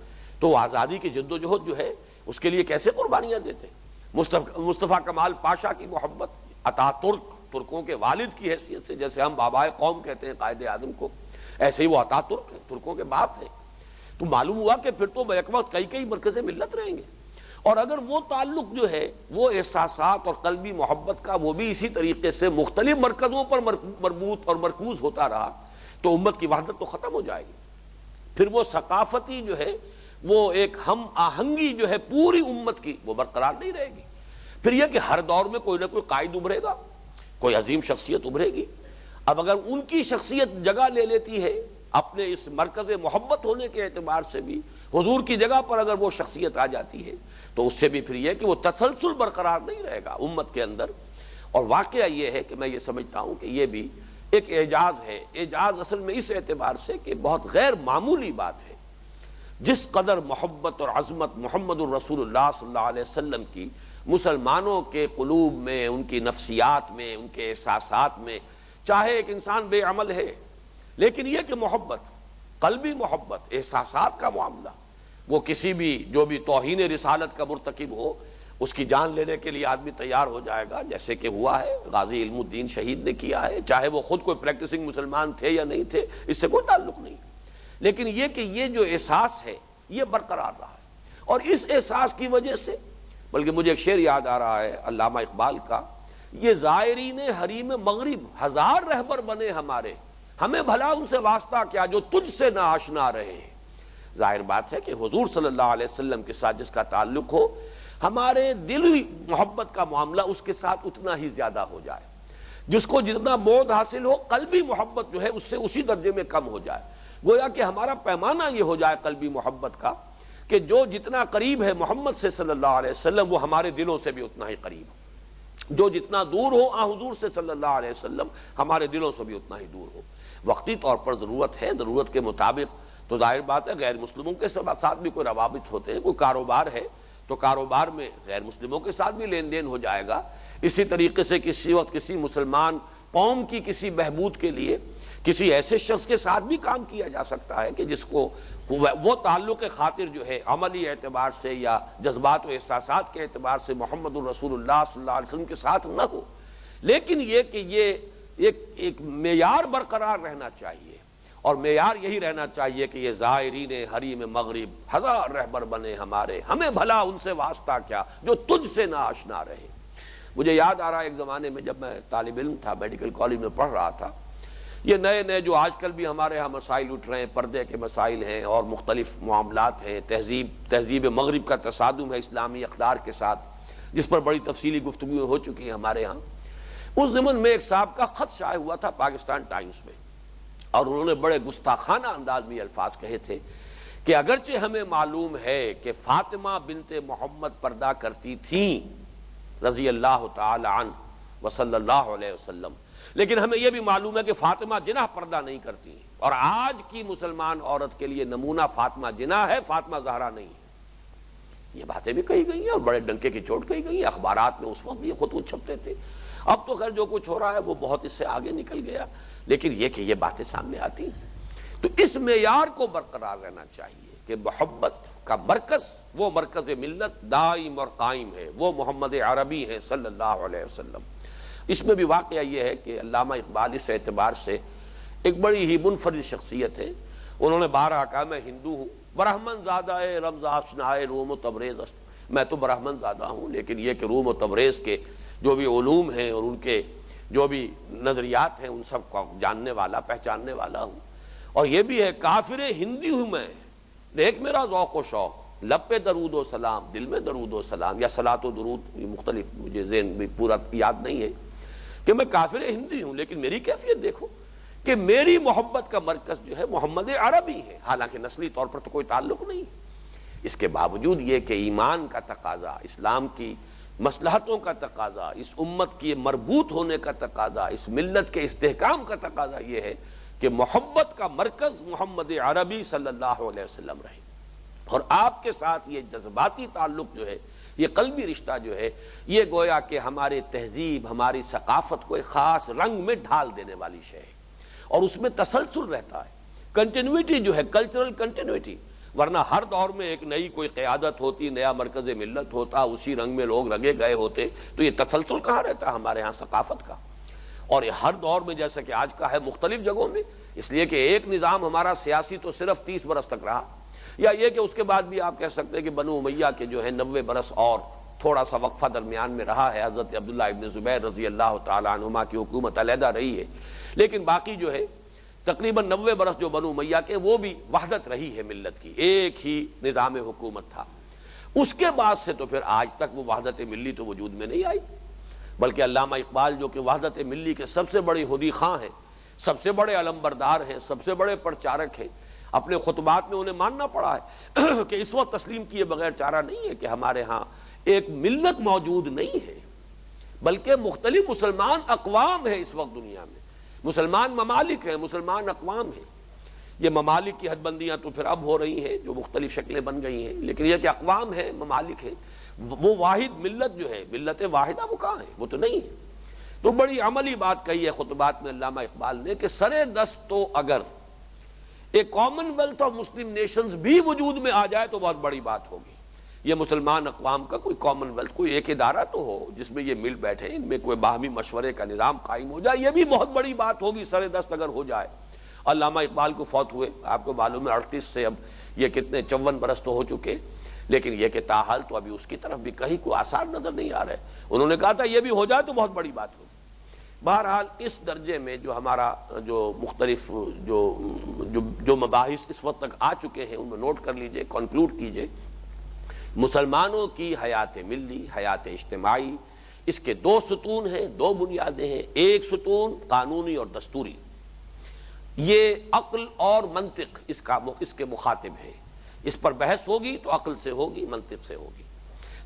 تو آزادی کی جد و جہد جو ہے اس کے لیے کیسے قربانیاں دیتے؟ مصطفیٰ کمال پاشا کی محبت، اتا ترک ترکوں کے والد کی حیثیت سے، جیسے ہم بابائے قوم کہتے ہیں قائد اعظم کو، ایسے ہی وہ عطا ترک ہیں، ترکوں کے باپ ہیں۔ تو معلوم ہوا کہ پھر تو بیک وقت کئی کئی مرکز ملت رہیں گے، اور اگر وہ تعلق جو ہے وہ احساسات اور قلبی محبت کا وہ بھی اسی طریقے سے مختلف مرکزوں پر مربوط اور مرکوز ہوتا رہا تو امت کی وحدت تو ختم ہو جائے گی۔ پھر وہ ثقافتی جو ہے وہ ایک ہم آہنگی جو ہے پوری امت کی وہ برقرار نہیں رہے گی۔ پھر یہ کہ ہر دور میں کوئی نہ کوئی قائد ابھرے گا، کوئی عظیم شخصیت ابھرے گی۔ اب اگر ان کی شخصیت جگہ لے لیتی ہے اپنے اس مرکز محبت ہونے کے اعتبار سے بھی، حضور کی جگہ پر اگر وہ شخصیت آ جاتی ہے تو اس سے بھی پھر یہ کہ وہ تسلسل برقرار نہیں رہے گا امت کے اندر۔ اور واقعہ یہ ہے کہ میں یہ سمجھتا ہوں کہ یہ بھی ایک اعجاز ہے، اعجاز اصل میں اس اعتبار سے کہ بہت غیر معمولی بات ہے۔ جس قدر محبت اور عظمت محمد الرسول اللہ صلی اللہ علیہ وسلم کی مسلمانوں کے قلوب میں، ان کی نفسیات میں، ان کے احساسات میں، چاہے ایک انسان بے عمل ہے لیکن یہ کہ محبت، قلبی محبت، احساسات کا معاملہ، وہ کسی بھی جو بھی توہین رسالت کا مرتکب ہو اس کی جان لینے کے لیے آدمی تیار ہو جائے گا، جیسے کہ ہوا ہے، غازی علم الدین شہید نے کیا ہے، چاہے وہ خود کوئی پریکٹسنگ مسلمان تھے یا نہیں تھے، اس سے کوئی تعلق نہیں۔ لیکن یہ کہ یہ جو احساس ہے یہ برقرار رہا ہے، اور اس احساس کی وجہ سے، بلکہ مجھے ایک شعر یاد آ رہا ہے علامہ اقبال کا، یہ زائرین حریم مغرب ہزار رہبر بنے ہمارے، ہمیں بھلا ان سے واسطہ کیا جو تجھ سے نہ آشنا رہے۔ ظاہر بات ہے کہ حضور صلی اللہ علیہ وسلم کے ساتھ جس کا تعلق ہو، ہمارے دلی محبت کا معاملہ اس کے ساتھ اتنا ہی زیادہ ہو جائے، جس کو جتنا مود حاصل ہو قلبی محبت جو ہے اس سے اسی درجے میں کم ہو جائے۔ گویا کہ ہمارا پیمانہ یہ ہو جائے قلبی محبت کا کہ جو جتنا قریب ہے محمد سے صلی اللہ علیہ وسلم وہ ہمارے دلوں سے بھی اتنا ہی قریب ہو، جو جتنا دور ہو حضور سے صلی اللہ علیہ وسلم ہمارے دلوں سے بھی اتنا ہی دور ہو۔ وقتی طور پر ضرورت ہے، ضرورت کے مطابق تو ظاہر بات ہے غیر مسلموں کے ساتھ بھی کوئی روابط ہوتے ہیں، کوئی کاروبار ہے تو کاروبار میں غیر مسلموں کے ساتھ بھی لین دین ہو جائے گا۔ اسی طریقے سے کسی وقت کسی مسلمان قوم کی کسی بہبود کے لیے کسی ایسے شخص کے ساتھ بھی کام کیا جا سکتا ہے کہ جس کو وہ تعلق خاطر جو ہے عملی اعتبار سے یا جذبات و احساسات کے اعتبار سے محمد الرسول اللہ صلی اللہ علیہ وسلم کے ساتھ نہ ہو، لیکن یہ کہ یہ ایک معیار برقرار رہنا چاہیے، اور معیار یہی رہنا چاہیے کہ یہ زائرین حریم مغرب ہزار رہبر بنے ہمارے، ہمیں بھلا ان سے واسطہ کیا جو تجھ سے نہ آشنا رہے۔ مجھے یاد آ رہا ہے ایک زمانے میں جب میں طالب علم تھا، میڈیکل کالج میں پڑھ رہا تھا، یہ نئے جو آج کل بھی ہمارے ہاں مسائل اٹھ رہے ہیں، پردے کے مسائل ہیں اور مختلف معاملات ہیں، تہذیب مغرب کا تصادم ہے اسلامی اقدار کے ساتھ، جس پر بڑی تفصیلی گفتگو ہو چکی ہے ہمارے ہاں۔ اس زمن میں ایک صاحب کا خط شائع ہوا تھا پاکستان ٹائمز میں، اور انہوں نے بڑے گستاخانہ انداز میں الفاظ کہے تھے کہ اگرچہ ہمیں معلوم ہے کہ فاطمہ بنت محمد پردہ کرتی تھیں رضی اللہ تعالی عنہ وصلی اللہ علیہ وسلم، لیکن ہمیں یہ بھی معلوم ہے کہ فاطمہ جناح پردہ نہیں کرتی، اور آج کی مسلمان عورت کے لیے نمونہ فاطمہ جناح ہے، فاطمہ زہرا نہیں ہے۔ یہ باتیں بھی کہی گئی ہیں اور بڑے ڈنکے کی چوٹ کہی گئی ہیں، اخبارات میں اس وقت بھی یہ خطوط چھپتے تھے۔ اب تو خیر جو کچھ ہو رہا ہے وہ بہت اس سے آگے نکل گیا، لیکن یہ کہ یہ باتیں سامنے آتی ہیں۔ تو اس معیار کو برقرار رہنا چاہیے کہ محبت کا مرکز، وہ مرکز ملت دائم اور قائم ہے، وہ محمد عربی ہیں صلی اللہ علیہ وسلم۔ اس میں بھی واقعہ یہ ہے کہ علامہ اقبال اس اعتبار سے ایک بڑی ہی منفرد شخصیت ہے۔ انہوں نے بارہا کہا میں ہندو ہوں، برہمن زادہ رمز آشنائے روم و تبریز است، میں تو برہمن زادہ ہوں، لیکن یہ کہ روم و تبریز کے جو بھی علوم ہیں اور ان کے جو بھی نظریات ہیں ان سب کو جاننے والا، پہچاننے والا ہوں۔ اور یہ بھی ہے کافر ہندی ہوں میں، دیکھ میرا ذوق و شوق، لب پہ درود و سلام، دل میں درود و سلام، یا صلاۃ و درود، یہ مختلف مجھے ذہن بھی پورا یاد نہیں ہے کہ میں کافر ہندی ہوں، لیکن میری کیفیت دیکھو کہ میری محبت کا مرکز جو ہے محمد عربی ہے، حالانکہ نسلی طور پر تو کوئی تعلق نہیں۔ اس کے باوجود یہ کہ ایمان کا تقاضا، اسلام کی مصلحتوں کا تقاضا، اس امت کی مربوط ہونے کا تقاضا، اس ملت کے استحکام کا تقاضا یہ ہے کہ محبت کا مرکز محمد عربی صلی اللہ علیہ وسلم رہے، اور آپ کے ساتھ یہ جذباتی تعلق جو ہے، یہ قلبی رشتہ جو ہے، یہ گویا کہ ہمارے تہذیب، ہماری ثقافت کو ایک خاص رنگ میں ڈھال دینے والی شے ہے، اور اس میں تسلسل رہتا ہے، کنٹینیوٹی جو ہے، کلچرل کنٹینیوٹی۔ ورنہ ہر دور میں ایک نئی کوئی قیادت ہوتی، نیا مرکز ملت ہوتا، اسی رنگ میں لوگ رنگے گئے ہوتے، تو یہ تسلسل کہاں رہتا ہمارے ہاں ثقافت کا۔ اور ہر دور میں جیسا کہ آج کا ہے مختلف جگہوں میں، اس لیے کہ ایک نظام ہمارا سیاسی تو صرف 30 برس تک رہا، یا یہ کہ اس کے بعد بھی آپ کہہ سکتے ہیں کہ بنو امیہ کے جو ہے 90 برس اور تھوڑا سا وقفہ درمیان میں رہا ہے، حضرت عبداللہ ابن زبیر رضی اللہ تعالیٰ عنہما کی حکومت علیحدہ رہی ہے، لیکن باقی جو ہے تقریباً 90 برس جو بنو امیہ کے وہ بھی وحدت رہی ہے ملت کی، ایک ہی نظام حکومت تھا۔ اس کے بعد سے تو پھر آج تک وہ وحدت ملی تو وجود میں نہیں آئی، بلکہ علامہ اقبال جو کہ وحدت ملی کے سب سے بڑی حدی خواں ہیں، سب سے بڑے علمبردار ہیں، سب سے بڑے پرچارک ہیں، اپنے خطبات میں انہیں ماننا پڑا ہے کہ اس وقت تسلیم کیے بغیر چارہ نہیں ہے کہ ہمارے ہاں ایک ملت موجود نہیں ہے، بلکہ مختلف مسلمان اقوام ہیں اس وقت دنیا میں، مسلمان ممالک ہیں، مسلمان اقوام ہیں۔ یہ ممالک کی حد بندیاں تو پھر اب ہو رہی ہیں جو مختلف شکلیں بن گئی ہیں، لیکن یہ کہ اقوام ہیں، ممالک ہیں، وہ واحد ملت جو ہے، ملت واحدہ وہ کہاں ہے؟ وہ تو نہیں ہے۔ تو بڑی عملی بات کہی ہے خطبات میں علامہ اقبال نے کہ سرے دست تو اگر ایک common wealth of Muslim nations بھی وجود میں آ جائے تو بہت بڑی بات ہوگی۔ یہ مسلمان اقوام کا کوئی کامن ویلتھ، کوئی ایک ادارہ تو ہو جس میں یہ مل بیٹھے، ان میں کوئی باہمی مشورے کا نظام قائم ہو جائے، یہ بھی بہت بڑی بات ہوگی سرے دست اگر ہو جائے۔ علامہ اقبال کو فوت ہوئے آپ کو معلوم ہے 38 سے اب یہ کتنے 54 برس تو ہو چکے، لیکن یہ کہ تاحال تو ابھی اس کی طرف بھی کہیں کوئی آثار نظر نہیں آ رہے۔ انہوں نے کہا تھا یہ بھی ہو جائے تو بہت بڑی بات ہوگی۔ بہرحال اس درجے میں جو ہمارا جو مختلف جو مباحث اس وقت تک آ چکے ہیں ان میں نوٹ کر لیجئے، کنکلوڈ کیجئے۔ مسلمانوں کی حیات ملی، حیات اجتماعی، اس کے دو ستون ہیں، دو بنیادیں ہیں۔ ایک ستون قانونی اور دستوری، یہ عقل اور منطق اس کے مخاطب ہے، اس پر بحث ہوگی تو عقل سے ہوگی، منطق سے ہوگی۔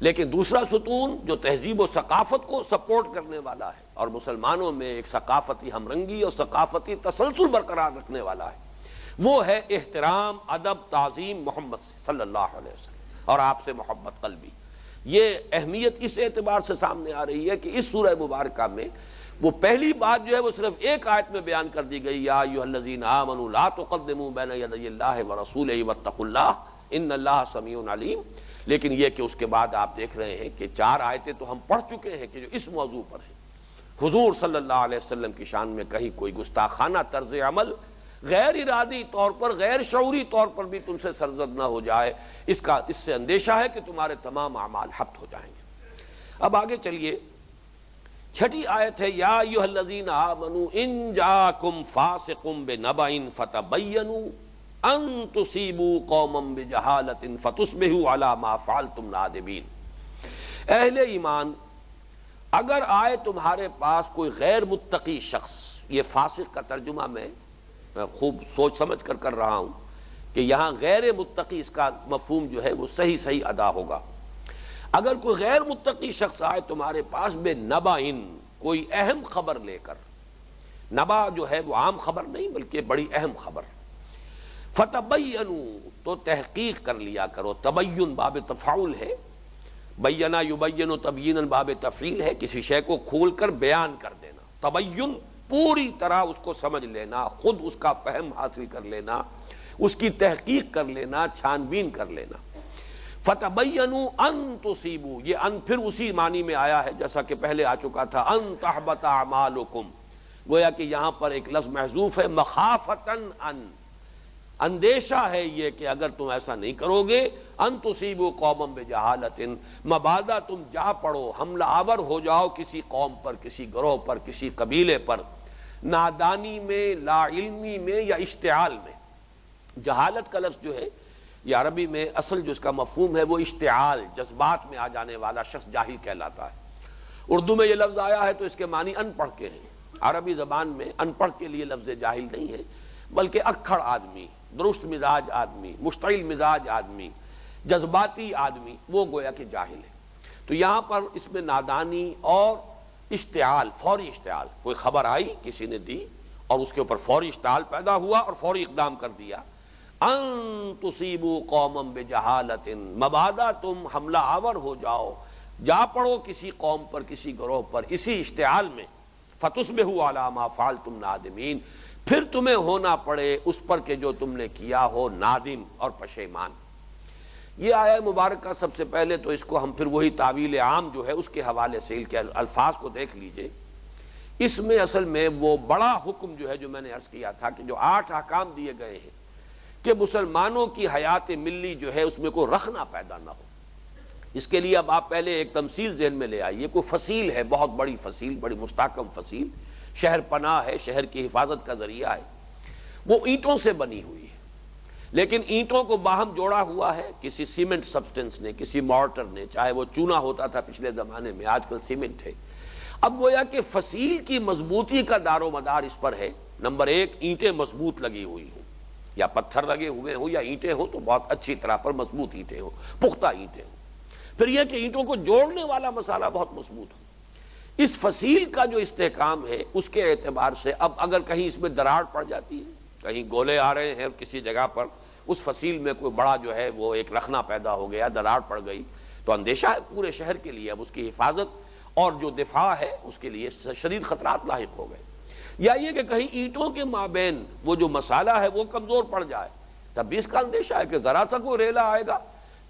لیکن دوسرا ستون جو تہذیب و ثقافت کو سپورٹ کرنے والا ہے اور مسلمانوں میں ایک ثقافتی ہمرنگی اور ثقافتی تسلسل برقرار رکھنے والا ہے، وہ ہے احترام، ادب، تعظیم محمد صلی اللہ علیہ وسلم اور آپ سے محبت قلبی۔ یہ اہمیت اس اعتبار سے سامنے آ رہی ہے کہ اس سورہ مبارکہ میں وہ پہلی بات جو ہے وہ صرف ایک آیت میں بیان کر دی گئی، یا ایھا الذین آمنوا لا تقدموا بین یدی اللہ ورسولہ واتقوا اللہ ان اللہ سمیع علیم۔ لیکن یہ کہ اس کے بعد آپ دیکھ رہے ہیں کہ 4 آیتیں تو ہم پڑھ چکے ہیں کہ جو اس موضوع پر ہیں، حضور صلی اللہ علیہ وسلم کی شان میں کہیں کوئی گستاخانہ طرز عمل غیر ارادی طور پر، غیر شعوری طور پر بھی تم سے سرزد نہ ہو جائے، اس سے اندیشہ ہے کہ تمہارے تمام اعمال حبط ہو جائیں گے۔ اب آگے چلیے، 6 آیت ہے، یا ایھا الذین آمنوا ان جاءکم فاسق بنبأ فتبینوا ان تصیبوا قوما بجہالۃ فتصبحوا علی ما فعلتم نادمین۔ اہل ایمان، اگر آئے تمہارے پاس کوئی غیر متقی شخص، یہ فاسق کا ترجمہ میں خوب سوچ سمجھ کر رہا ہوں کہ یہاں غیر متقی اس کا مفہوم جو ہے وہ صحیح ادا ہوگا۔ اگر کوئی غیر متقی شخص آئے تمہارے پاس بے نبأ، کوئی اہم خبر لے کر، نبا جو ہے وہ عام خبر نہیں بلکہ بڑی اہم خبر، فتبینوا تو تحقیق کر لیا کرو۔ تبین باب تفاعل ہے، بینا یبین تبیینا باب تفعیل ہے، کسی شے کو کھول کر بیان کر دینا۔ تبین پوری طرح اس کو سمجھ لینا، خود اس کا فہم حاصل کر لینا، اس کی تحقیق کر لینا، چھان بین کر لینا۔ فتبینوا ان تصیبوا، یہ ان پھر اسی معنی میں آیا ہے جیسا کہ پہلے آ چکا تھا، ان تحبط اعمالکم، گویا کہ یہاں پر ایک لفظ محذوف ہے، مخافتن ان، اندیشہ ہے یہ کہ اگر تم ایسا نہیں کرو گے، ان تصیبوا قوما بجہالۃ، مبادا تم جا پڑو، حملہ آور ہو جاؤ کسی قوم پر، کسی گروہ پر، کسی قبیلے پر، نادانی میں، لا علمی میں یا اشتعال میں۔ جہالت کا لفظ جو ہے یہ عربی میں اصل جو اس کا مفہوم ہے وہ اشتعال، جذبات میں آ جانے والا شخص جاہل کہلاتا ہے۔ اردو میں یہ لفظ آیا ہے تو اس کے معنی ان پڑھ کے ہیں، عربی زبان میں ان پڑھ کے لیے لفظ جاہل نہیں ہے بلکہ اکھڑ آدمی، درست مزاج آدمی، مشتعل مزاج آدمی، جذباتی آدمی، وہ گویا کہ جاہل ہے۔ تو یہاں پر اس میں نادانی اور اشتعال، فوری اشتعال، کوئی خبر آئی کسی نے دی اور اس کے اوپر فوری اشتعال پیدا ہوا اور فوری اقدام کر دیا۔ ان تصیبوا قوما بجہالۃ، مبادا تم حملہ آور ہو جاؤ، جا پڑو کسی قوم پر، کسی گروہ پر اسی اشتعال میں، فتصبحوا علی ما فعلتم نادمین، پھر تمہیں ہونا پڑے اس پر کہ جو تم نے کیا ہو نادم اور پشیمان۔ یہ آیہ مبارکہ سب سے پہلے تو اس کو ہم پھر وہی تعویل عام جو ہے اس کے حوالے سے کے الفاظ کو دیکھ لیجئے اس میں اصل میں وہ بڑا حکم جو ہے جو میں نے عرض کیا تھا کہ جو 8 احکام دیے گئے ہیں کہ مسلمانوں کی حیات ملی جو ہے اس میں کوئی رخنا پیدا نہ ہو. اس کے لیے اب آپ پہلے ایک تمثیل ذہن میں لے آئیے. کوئی فصیل ہے، بہت بڑی فصیل، بڑی مستحکم فصیل، شہر پناہ ہے، شہر کی حفاظت کا ذریعہ ہے، وہ اینٹوں سے بنی ہوئی ہے، لیکن اینٹوں کو باہم جوڑا ہوا ہے کسی سیمنٹ سبسٹنس نے، کسی مارٹر نے، چاہے وہ چونا ہوتا تھا پچھلے زمانے میں، آج کل سیمنٹ ہے. اب گویا کہ فصیل کی مضبوطی کا دار و مدار اس پر ہے نمبر 1 اینٹیں مضبوط لگی ہوئی ہوں، یا پتھر لگے ہوئے ہوں یا اینٹیں ہوں تو بہت اچھی طرح پر مضبوط اینٹیں ہوں، پختہ اینٹیں ہوں. پھر یہ کہ اینٹوں کو جوڑنے والا مسالہ بہت مضبوط ہو. اس فصیل کا جو استحکام ہے اس کے اعتبار سے اب اگر کہیں اس میں دراڑ پڑ جاتی ہے، کہیں گولے آ رہے ہیں کسی جگہ پر، اس فصیل میں کوئی بڑا جو ہے وہ ایک رخنا پیدا ہو گیا، دراڑ پڑ گئی، تو اندیشہ ہے پورے شہر کے لیے. اب اس کی حفاظت اور جو دفاع ہے اس کے لیے شدید خطرات لاحق ہو گئے. یا یہ کہ کہیں اینٹوں کے مابین وہ جو مسالہ ہے وہ کمزور پڑ جائے، تب بھی اس کا اندیشہ ہے کہ ذرا سا کوئی ریلا آئے گا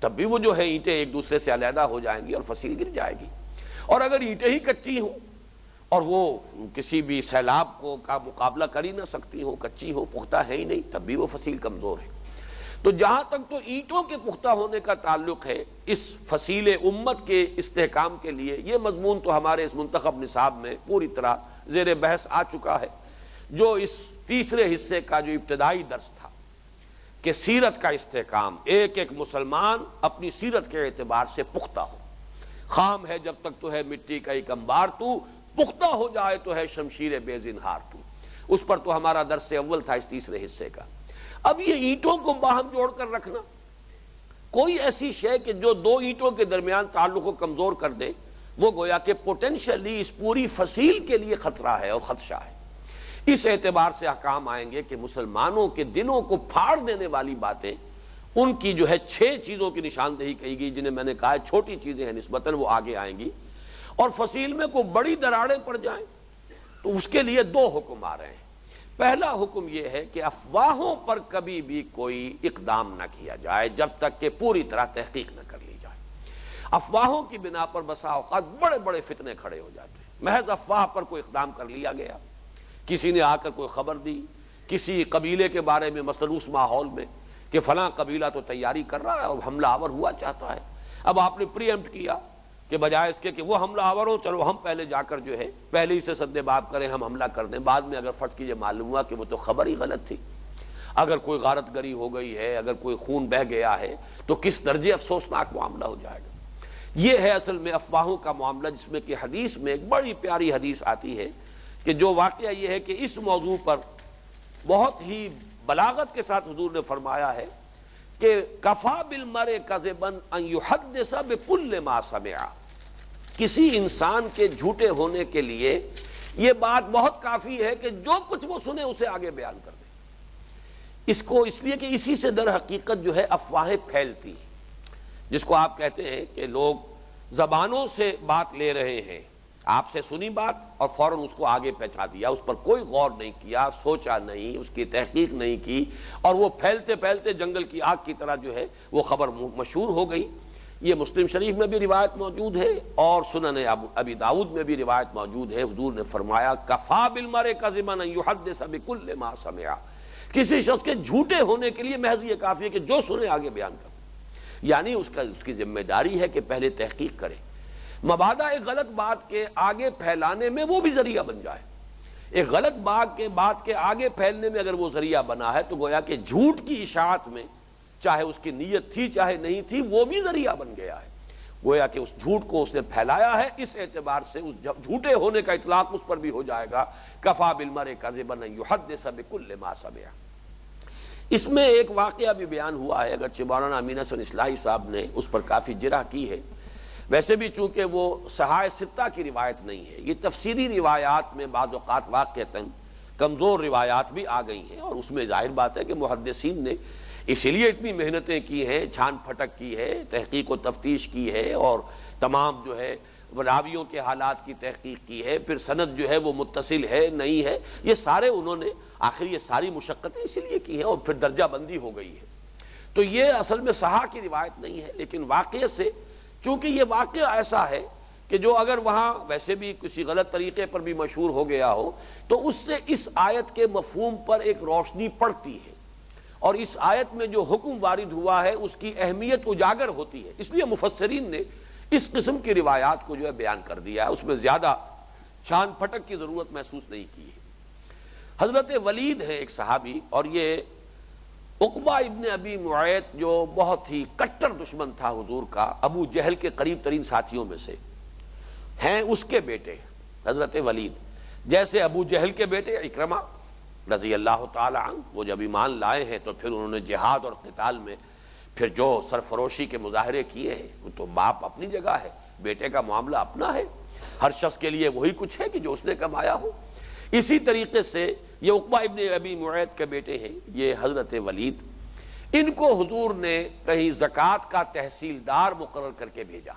تب بھی وہ جو ہے اینٹیں ایک دوسرے سے علیحدہ ہو جائیں گی اور فصیل گر جائے گی. اور اگر اینٹیں ہی کچی ہوں اور وہ کسی بھی سیلاب کو کا مقابلہ کر ہی نہ سکتی ہو، کچی ہو، پختہ ہے ہی نہیں، تب بھی وہ فصیل کمزور ہے. تو جہاں تک تو اینٹوں کے پختہ ہونے کا تعلق ہے، اس فصیل امت کے استحکام کے لیے یہ مضمون تو ہمارے اس منتخب نصاب میں پوری طرح زیر بحث آ چکا ہے، جو اس تیسرے حصے کا جو ابتدائی درس تھا کہ سیرت کا استحکام، ایک ایک مسلمان اپنی سیرت کے اعتبار سے پختہ ہو. خام ہے جب تک تو ہے مٹی کا ایک انبار تو، پختہ ہو جائے تو ہے شمشیر بے زنہار تو. اس پر تو ہمارا درس اول تھا اس تیسرے حصے کا. اب یہ اینٹوں کو باہم جوڑ کر رکھنا، کوئی ایسی شے کہ جو 2 اینٹوں کے درمیان تعلق کو کمزور کر دے، وہ گویا کہ پوٹینشلی اس پوری فصیل کے لیے خطرہ ہے اور خدشہ ہے. اس اعتبار سے احکام آئیں گے کہ مسلمانوں کے دلوں کو پھاڑ دینے والی باتیں، ان کی جو ہے 6 چیزوں کی نشاندہی کہی گئی، جنہیں میں نے کہا چھوٹی چیزیں ہیں نسبتاً، وہ آگے آئیں گی. اور فصیل میں کوئی بڑی دراڑیں پڑ جائیں تو اس کے لیے 2 حکم آ رہے ہیں. پہلا حکم یہ ہے کہ افواہوں پر کبھی بھی کوئی اقدام نہ کیا جائے جب تک کہ پوری طرح تحقیق نہ کر لی جائے. افواہوں کی بنا پر بسا اوقات بڑے بڑے فتنے کھڑے ہو جاتے ہیں. محض افواہ پر کوئی اقدام کر لیا گیا، کسی نے آ کر کوئی خبر دی کسی قبیلے کے بارے میں، مثلا اس ماحول میں کہ فلاں قبیلہ تو تیاری کر رہا ہے اور حملہ آور ہوا چاہتا ہے. اب آپ نے پری ایمپٹ کیا کہ بجائے اس کے کہ وہ حملہ آور ہو، چلو ہم پہلے جا کر جو ہے پہلے ہی سے سد باب کریں، ہم حملہ کر دیں. بعد میں اگر فرض کیجئے معلوم ہوا کہ وہ تو خبر ہی غلط تھی، اگر کوئی غارت گری ہو گئی ہے، اگر کوئی خون بہہ گیا ہے تو کس درجے افسوسناک معاملہ ہو جائے گا. یہ ہے اصل میں افواہوں کا معاملہ، جس میں کہ حدیث میں ایک بڑی پیاری حدیث آتی ہے کہ جو واقعہ یہ ہے کہ اس موضوع پر بہت ہی بلاغت کے ساتھ حضور نے فرمایا ہے کہ کفا بالمرء کذبا ان یحدث بکل ما سمع. کسی انسان کے جھوٹے ہونے کے لیے یہ بات بہت کافی ہے کہ جو کچھ وہ سنے اسے آگے بیان کر دے. اس کو اس لیے کہ اسی سے در حقیقت جو ہے افواہیں پھیلتی ہیں، جس کو آپ کہتے ہیں کہ لوگ زبانوں سے بات لے رہے ہیں، آپ سے سنی بات اور فوراً اس کو آگے پہنچا دیا، اس پر کوئی غور نہیں کیا، سوچا نہیں، اس کی تحقیق نہیں کی، اور وہ پھیلتے پھیلتے جنگل کی آگ کی طرح جو ہے وہ خبر مشہور ہو گئی. یہ مسلم شریف میں بھی روایت موجود ہے اور سنن ابی داؤد میں بھی روایت موجود ہے. حضور نے فرمایا کفا بالمرء کذبا ان یحدث بکل ما سمع. کسی شخص کے جھوٹے ہونے کے لیے محض یہ کافی ہے کہ جو سنے آگے بیان کر. یعنی اس کی ذمہ داری ہے کہ پہلے تحقیق کرے، مبادا ایک غلط بات کے آگے پھیلانے میں وہ بھی ذریعہ بن جائے. ایک غلط بات کے آگے پھیلنے میں اگر وہ ذریعہ بنا ہے تو گویا کہ جھوٹ کی اشاعت میں، چاہے اس کی نیت تھی چاہے نہیں تھی، وہ بھی ذریعہ بن گیا ہے. گویا کہ اس جھوٹ کو اس نے پھیلایا ہے، اس اعتبار سے اس جھوٹے ہونے کا اطلاق اس پر بھی ہو جائے گا. کفا بالمرء کذبا ان یحدث بکل ما سمع. اس میں ایک واقعہ بھی بیان ہوا ہے، اگرچہ مولانا امین حسن اصلاحی صاحب نے اس پر کافی جرح کی ہے. ویسے بھی چونکہ وہ صحائح ستہ کی روایت نہیں ہے، یہ تفسیری روایات میں بعض اوقات واقعتاً کمزور روایات بھی آ گئی ہیں، اور اس میں ظاہر بات ہے کہ محدثین نے اسی لیے اتنی محنتیں کی ہیں، چھان پھٹک کی ہے، تحقیق و تفتیش کی ہے، اور تمام جو ہے راویوں کے حالات کی تحقیق کی ہے، پھر سند جو ہے وہ متصل ہے نہیں ہے، یہ سارے انہوں نے آخر یہ ساری مشقتیں اسی لیے کی ہیں، اور پھر درجہ بندی ہو گئی ہے. تو یہ اصل میں صحاح کی روایت نہیں ہے، لیکن واقعے سے چونکہ یہ واقعہ ایسا ہے کہ جو اگر وہاں ویسے بھی کسی غلط طریقے پر بھی مشہور ہو گیا ہو تو اس سے اس آیت کے مفہوم پر ایک روشنی پڑتی ہے، اور اس آیت میں جو حکم وارد ہوا ہے اس کی اہمیت اجاگر ہوتی ہے۔ اس لیے مفسرین نے اس قسم کی روایات کو جو ہے بیان کر دیا ہے، اس میں زیادہ چھان پھٹک کی ضرورت محسوس نہیں کی ہے۔ حضرت ولید ہے ایک صحابی، اور یہ عقبہ ابن ابی معیط جو بہت ہی کٹر دشمن تھا حضور کا، ابو جہل کے قریب ترین ساتھیوں میں سے ہیں، اس کے بیٹے حضرت ولید، جیسے ابو جہل کے بیٹے اکرمہ رضی اللہ تعالی عنہ، وہ جب ایمان لائے ہیں تو پھر انہوں نے جہاد اور قتال میں پھر جو سرفروشی کے مظاہرے کیے ہیں، وہ تو باپ اپنی جگہ ہے، بیٹے کا معاملہ اپنا ہے، ہر شخص کے لیے وہی کچھ ہے کہ جو اس نے کمایا ہو۔ اسی طریقے سے یہ عقبہ ابن ابی معیط کے بیٹے ہیں، یہ حضرت ولید، ان کو حضور نے کہیں زکوٰۃ کا تحصیلدار مقرر کر کے بھیجا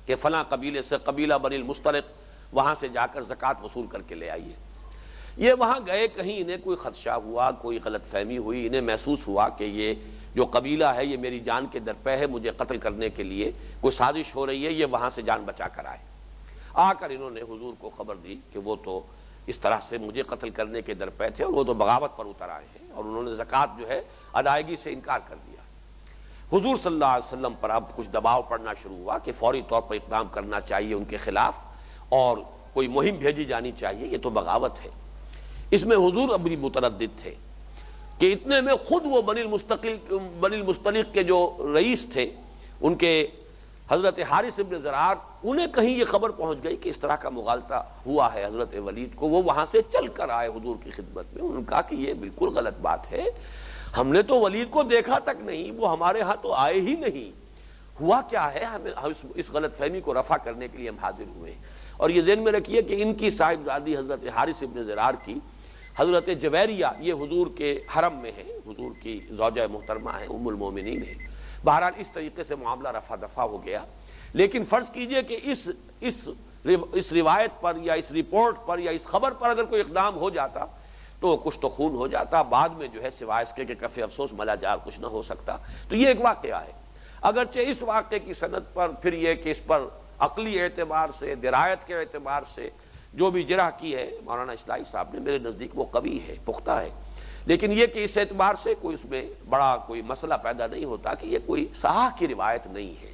کہ فلاں قبیلے سے قبیلہ بنی المستلق، وہاں سے جا کر زکوٰۃ وصول کر کے لے آئیے۔ یہ وہاں گئے، کہیں انہیں کوئی خدشہ ہوا، کوئی غلط فہمی ہوئی، انہیں محسوس ہوا کہ یہ جو قبیلہ ہے یہ میری جان کے درپے ہے، مجھے قتل کرنے کے لیے کوئی سازش ہو رہی ہے، یہ وہاں سے جان بچا کر آئے۔ آ کر انہوں نے حضور کو خبر دی کہ وہ تو اس طرح سے مجھے قتل کرنے کے درپے تھے، اور وہ تو بغاوت پر اتر آئے ہیں، اور انہوں نے زکوٰۃ جو ہے ادائیگی سے انکار کر دیا۔ حضور صلی اللہ علیہ وسلم پر اب کچھ دباؤ پڑنا شروع ہوا کہ فوری طور پر اقدام کرنا چاہیے ان کے خلاف، اور کوئی مہم بھیجی جانی چاہیے، یہ تو بغاوت ہے۔ اس میں حضور ابھی متردد تھے کہ اتنے میں خود وہ بنی المستلق کے جو رئیس تھے، ان کے حضرت حارث ابن زرار، انہیں کہیں یہ خبر پہنچ گئی کہ اس طرح کا مغالطہ ہوا ہے حضرت ولید کو۔ وہ وہاں سے چل کر آئے حضور کی خدمت میں، انہوں نے کہا کہ یہ بالکل غلط بات ہے، ہم نے تو ولید کو دیکھا تک نہیں، وہ ہمارے ہاں تو آئے ہی نہیں، ہوا کیا ہے؟ ہمیں اس غلط فہمی کو رفع کرنے کے لیے ہم حاضر ہوئے ہیں۔ اور یہ ذہن میں رکھیے کہ ان کی صاحبزادی حضرت حارث ابن زرار کی حضرت جویریہ، یہ حضور کے حرم میں ہیں، حضور کی زوجہ محترمہ ہیں، ام المومنین ہیں۔ بہرحال اس طریقے سے معاملہ رفع دفع ہو گیا۔ لیکن فرض کیجئے کہ اس روایت پر یا اس رپورٹ پر یا اس خبر پر اگر کوئی اقدام ہو جاتا تو کچھ تو خون ہو جاتا، بعد میں جو ہے سوائے اس کے کہ کف افسوس ملا جا کچھ نہ ہو سکتا۔ تو یہ ایک واقعہ ہے، اگرچہ اس واقعے کی سند پر پھر یہ کہ اس پر عقلی اعتبار سے، درایت کے اعتبار سے جو بھی جرح کی ہے مولانا اصلاحی صاحب نے، میرے نزدیک وہ قوی ہے، پختہ ہے، لیکن یہ کہ اس اعتبار سے کوئی اس میں بڑا کوئی مسئلہ پیدا نہیں ہوتا کہ یہ کوئی صحاح کی روایت نہیں ہے،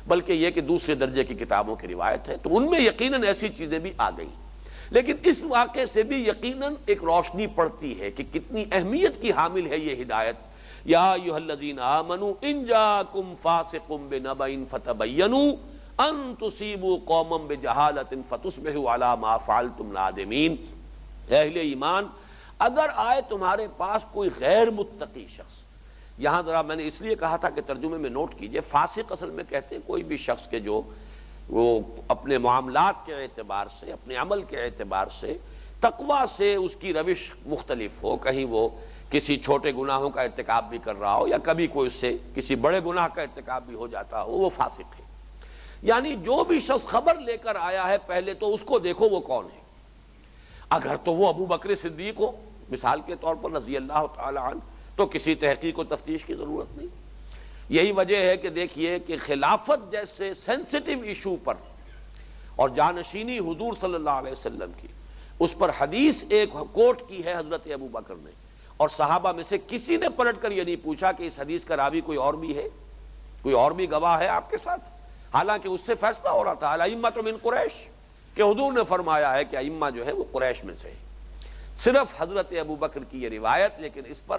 بلکہ یہ کہ دوسرے درجے کی کتابوں کی روایت ہے، تو ان میں یقیناً ایسی چیزیں بھی آ گئیں۔ لیکن اس واقعے سے بھی یقیناً ایک روشنی پڑتی ہے کہ کتنی اہمیت کی حامل ہے یہ ہدایت۔ یا ایھا الذین آمنوا ان جاءکم فاسق بنبأ فتبینوا ان تصیبوا قوما بجہالۃ فتصبحوا علی ما فعلتم نادمین۔ اہل ایمان، اگر آئے تمہارے پاس کوئی غیر متقی شخص، یہاں ذرا میں نے اس لیے کہا تھا کہ ترجمے میں نوٹ کیجئے، فاسق اصل میں کہتے ہیں کوئی بھی شخص کے جو وہ اپنے معاملات کے اعتبار سے، اپنے عمل کے اعتبار سے، تقوی سے اس کی روش مختلف ہو، کہیں وہ کسی چھوٹے گناہوں کا ارتکاب بھی کر رہا ہو یا کبھی کوئی اس سے کسی بڑے گناہ کا ارتکاب بھی ہو جاتا ہو، وہ فاسق ہے۔ یعنی جو بھی شخص خبر لے کر آیا ہے پہلے تو اس کو دیکھو وہ کون ہے۔ اگر تو وہ ابو بکر صدیق ہو مثال کے طور پر رضی اللہ تعالی عنہ، تو کسی تحقیق و تفتیش کی ضرورت نہیں۔ یہی وجہ ہے کہ دیکھیے کہ خلافت جیسے سینسٹیو ایشو پر اور جانشینی حضور صلی اللہ علیہ وسلم کی، اس پر حدیث ایک کوٹ کی ہے حضرت ابو بکر نے، اور صحابہ میں سے کسی نے پلٹ کر یہ نہیں پوچھا کہ اس حدیث کا راوی کوئی اور بھی ہے، کوئی اور بھی گواہ ہے آپ کے ساتھ، حالانکہ اس سے فیصلہ ہو رہا تھا الائمۃ من قریش، کہ حضور نے فرمایا ہے کہ ائمہ جو ہے وہ قریش میں سے ہے۔ صرف حضرت ابو بکر کی یہ روایت، لیکن اس پر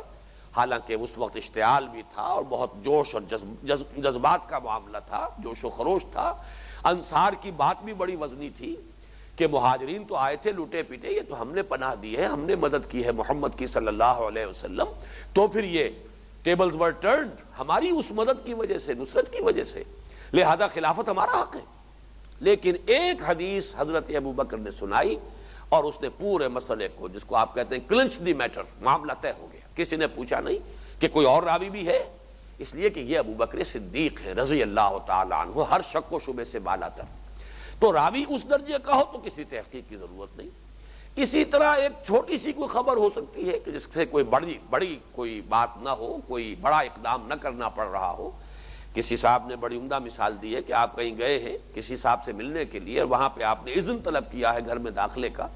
حالانکہ اس وقت اشتعال بھی تھا اور بہت جوش اور جذبات کا معاملہ تھا، جوش و خروش تھا، انصار کی بات بھی بڑی وزنی تھی کہ مہاجرین تو آئے تھے لوٹے پیٹے، یہ تو ہم نے پناہ دی ہے، ہم نے مدد کی ہے محمد کی صلی اللہ علیہ وسلم، تو پھر یہ ٹیبلز ور ٹرنڈ ہماری اس مدد کی وجہ سے، نصرت کی وجہ سے، لہذا خلافت ہمارا حق ہے۔ لیکن ایک حدیث حضرت ابو بکر نے سنائی اور اس نے پورے مسئلے کو، جس کو آپ کہتے ہیں کلنچ دی میٹر، معاملہ طے ہو گیا، کسی نے پوچھا نہیں کہ کوئی اور راوی بھی ہے، اس لیے کہ یہ ابو بکر صدیق ہے رضی اللہ تعالی عنہ، ہر شک و شبہ سے بالا تر، تو راوی اس درجے کا ہو تو کسی تحقیق کی ضرورت نہیں۔ اسی طرح ایک چھوٹی سی کوئی خبر ہو سکتی ہے کہ جس سے کوئی بڑی کوئی بات نہ ہو، کوئی بڑا اقدام نہ کرنا پڑ رہا ہو، کسی صاحب نے بڑی عمدہ مثال دی ہے کہ آپ کہیں گئے ہیں کسی صاحب سے ملنے کے لیے، اور وہاں پہ آپ نے اذن طلب کیا ہے گھر میں داخلے کا،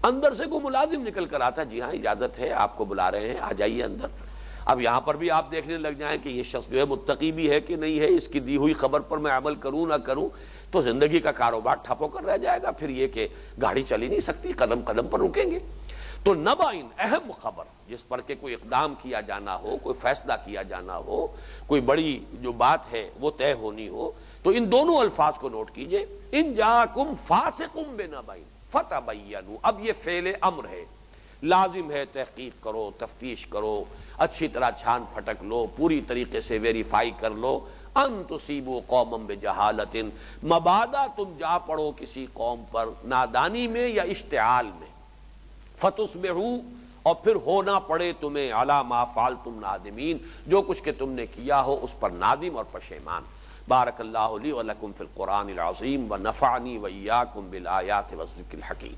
اندر سے کوئی ملازم نکل کر آتا، جی ہاں اجازت ہے، آپ کو بلا رہے ہیں، آ جائیے اندر۔ اب یہاں پر بھی آپ دیکھنے لگ جائیں کہ یہ شخص جو ہے متقی بھی ہے کہ نہیں ہے، اس کی دی ہوئی خبر پر میں عمل کروں نہ کروں، تو زندگی کا کاروبار ٹھپ ہو کر رہ جائے گا، پھر یہ کہ گاڑی چل ہی نہیں سکتی، قدم قدم پر رکیں گے۔ تو نبائن اہم خبر جس پر کہ کوئی اقدام کیا جانا ہو، کوئی فیصلہ کیا جانا ہو، کوئی بڑی جو بات ہے وہ طے ہونی ہو، تو ان دونوں الفاظ کو نوٹ کیجئے، ان جاکم فاسقم بنبائن فتبینوا۔ اب یہ فعل امر ہے، لازم ہے تحقیق کرو، تفتیش کرو، اچھی طرح چھان پھٹک لو، پوری طریقے سے ویریفائی کر لو، ان تصیبوا قوما بجہالۃ، مبادا تم جا پڑو کسی قوم پر نادانی میں یا اشتعال میں، فتصبحوا، اور پھر ہونا پڑے تمہیں علی ما فعلتم نادمین، جو کچھ کہ تم نے کیا ہو اس پر نادم اور پشیمان۔ بارک اللہ لی ولکم فی القرآن العظیم ونفعنی وإیاکم بالآیات والذکر الحکیم۔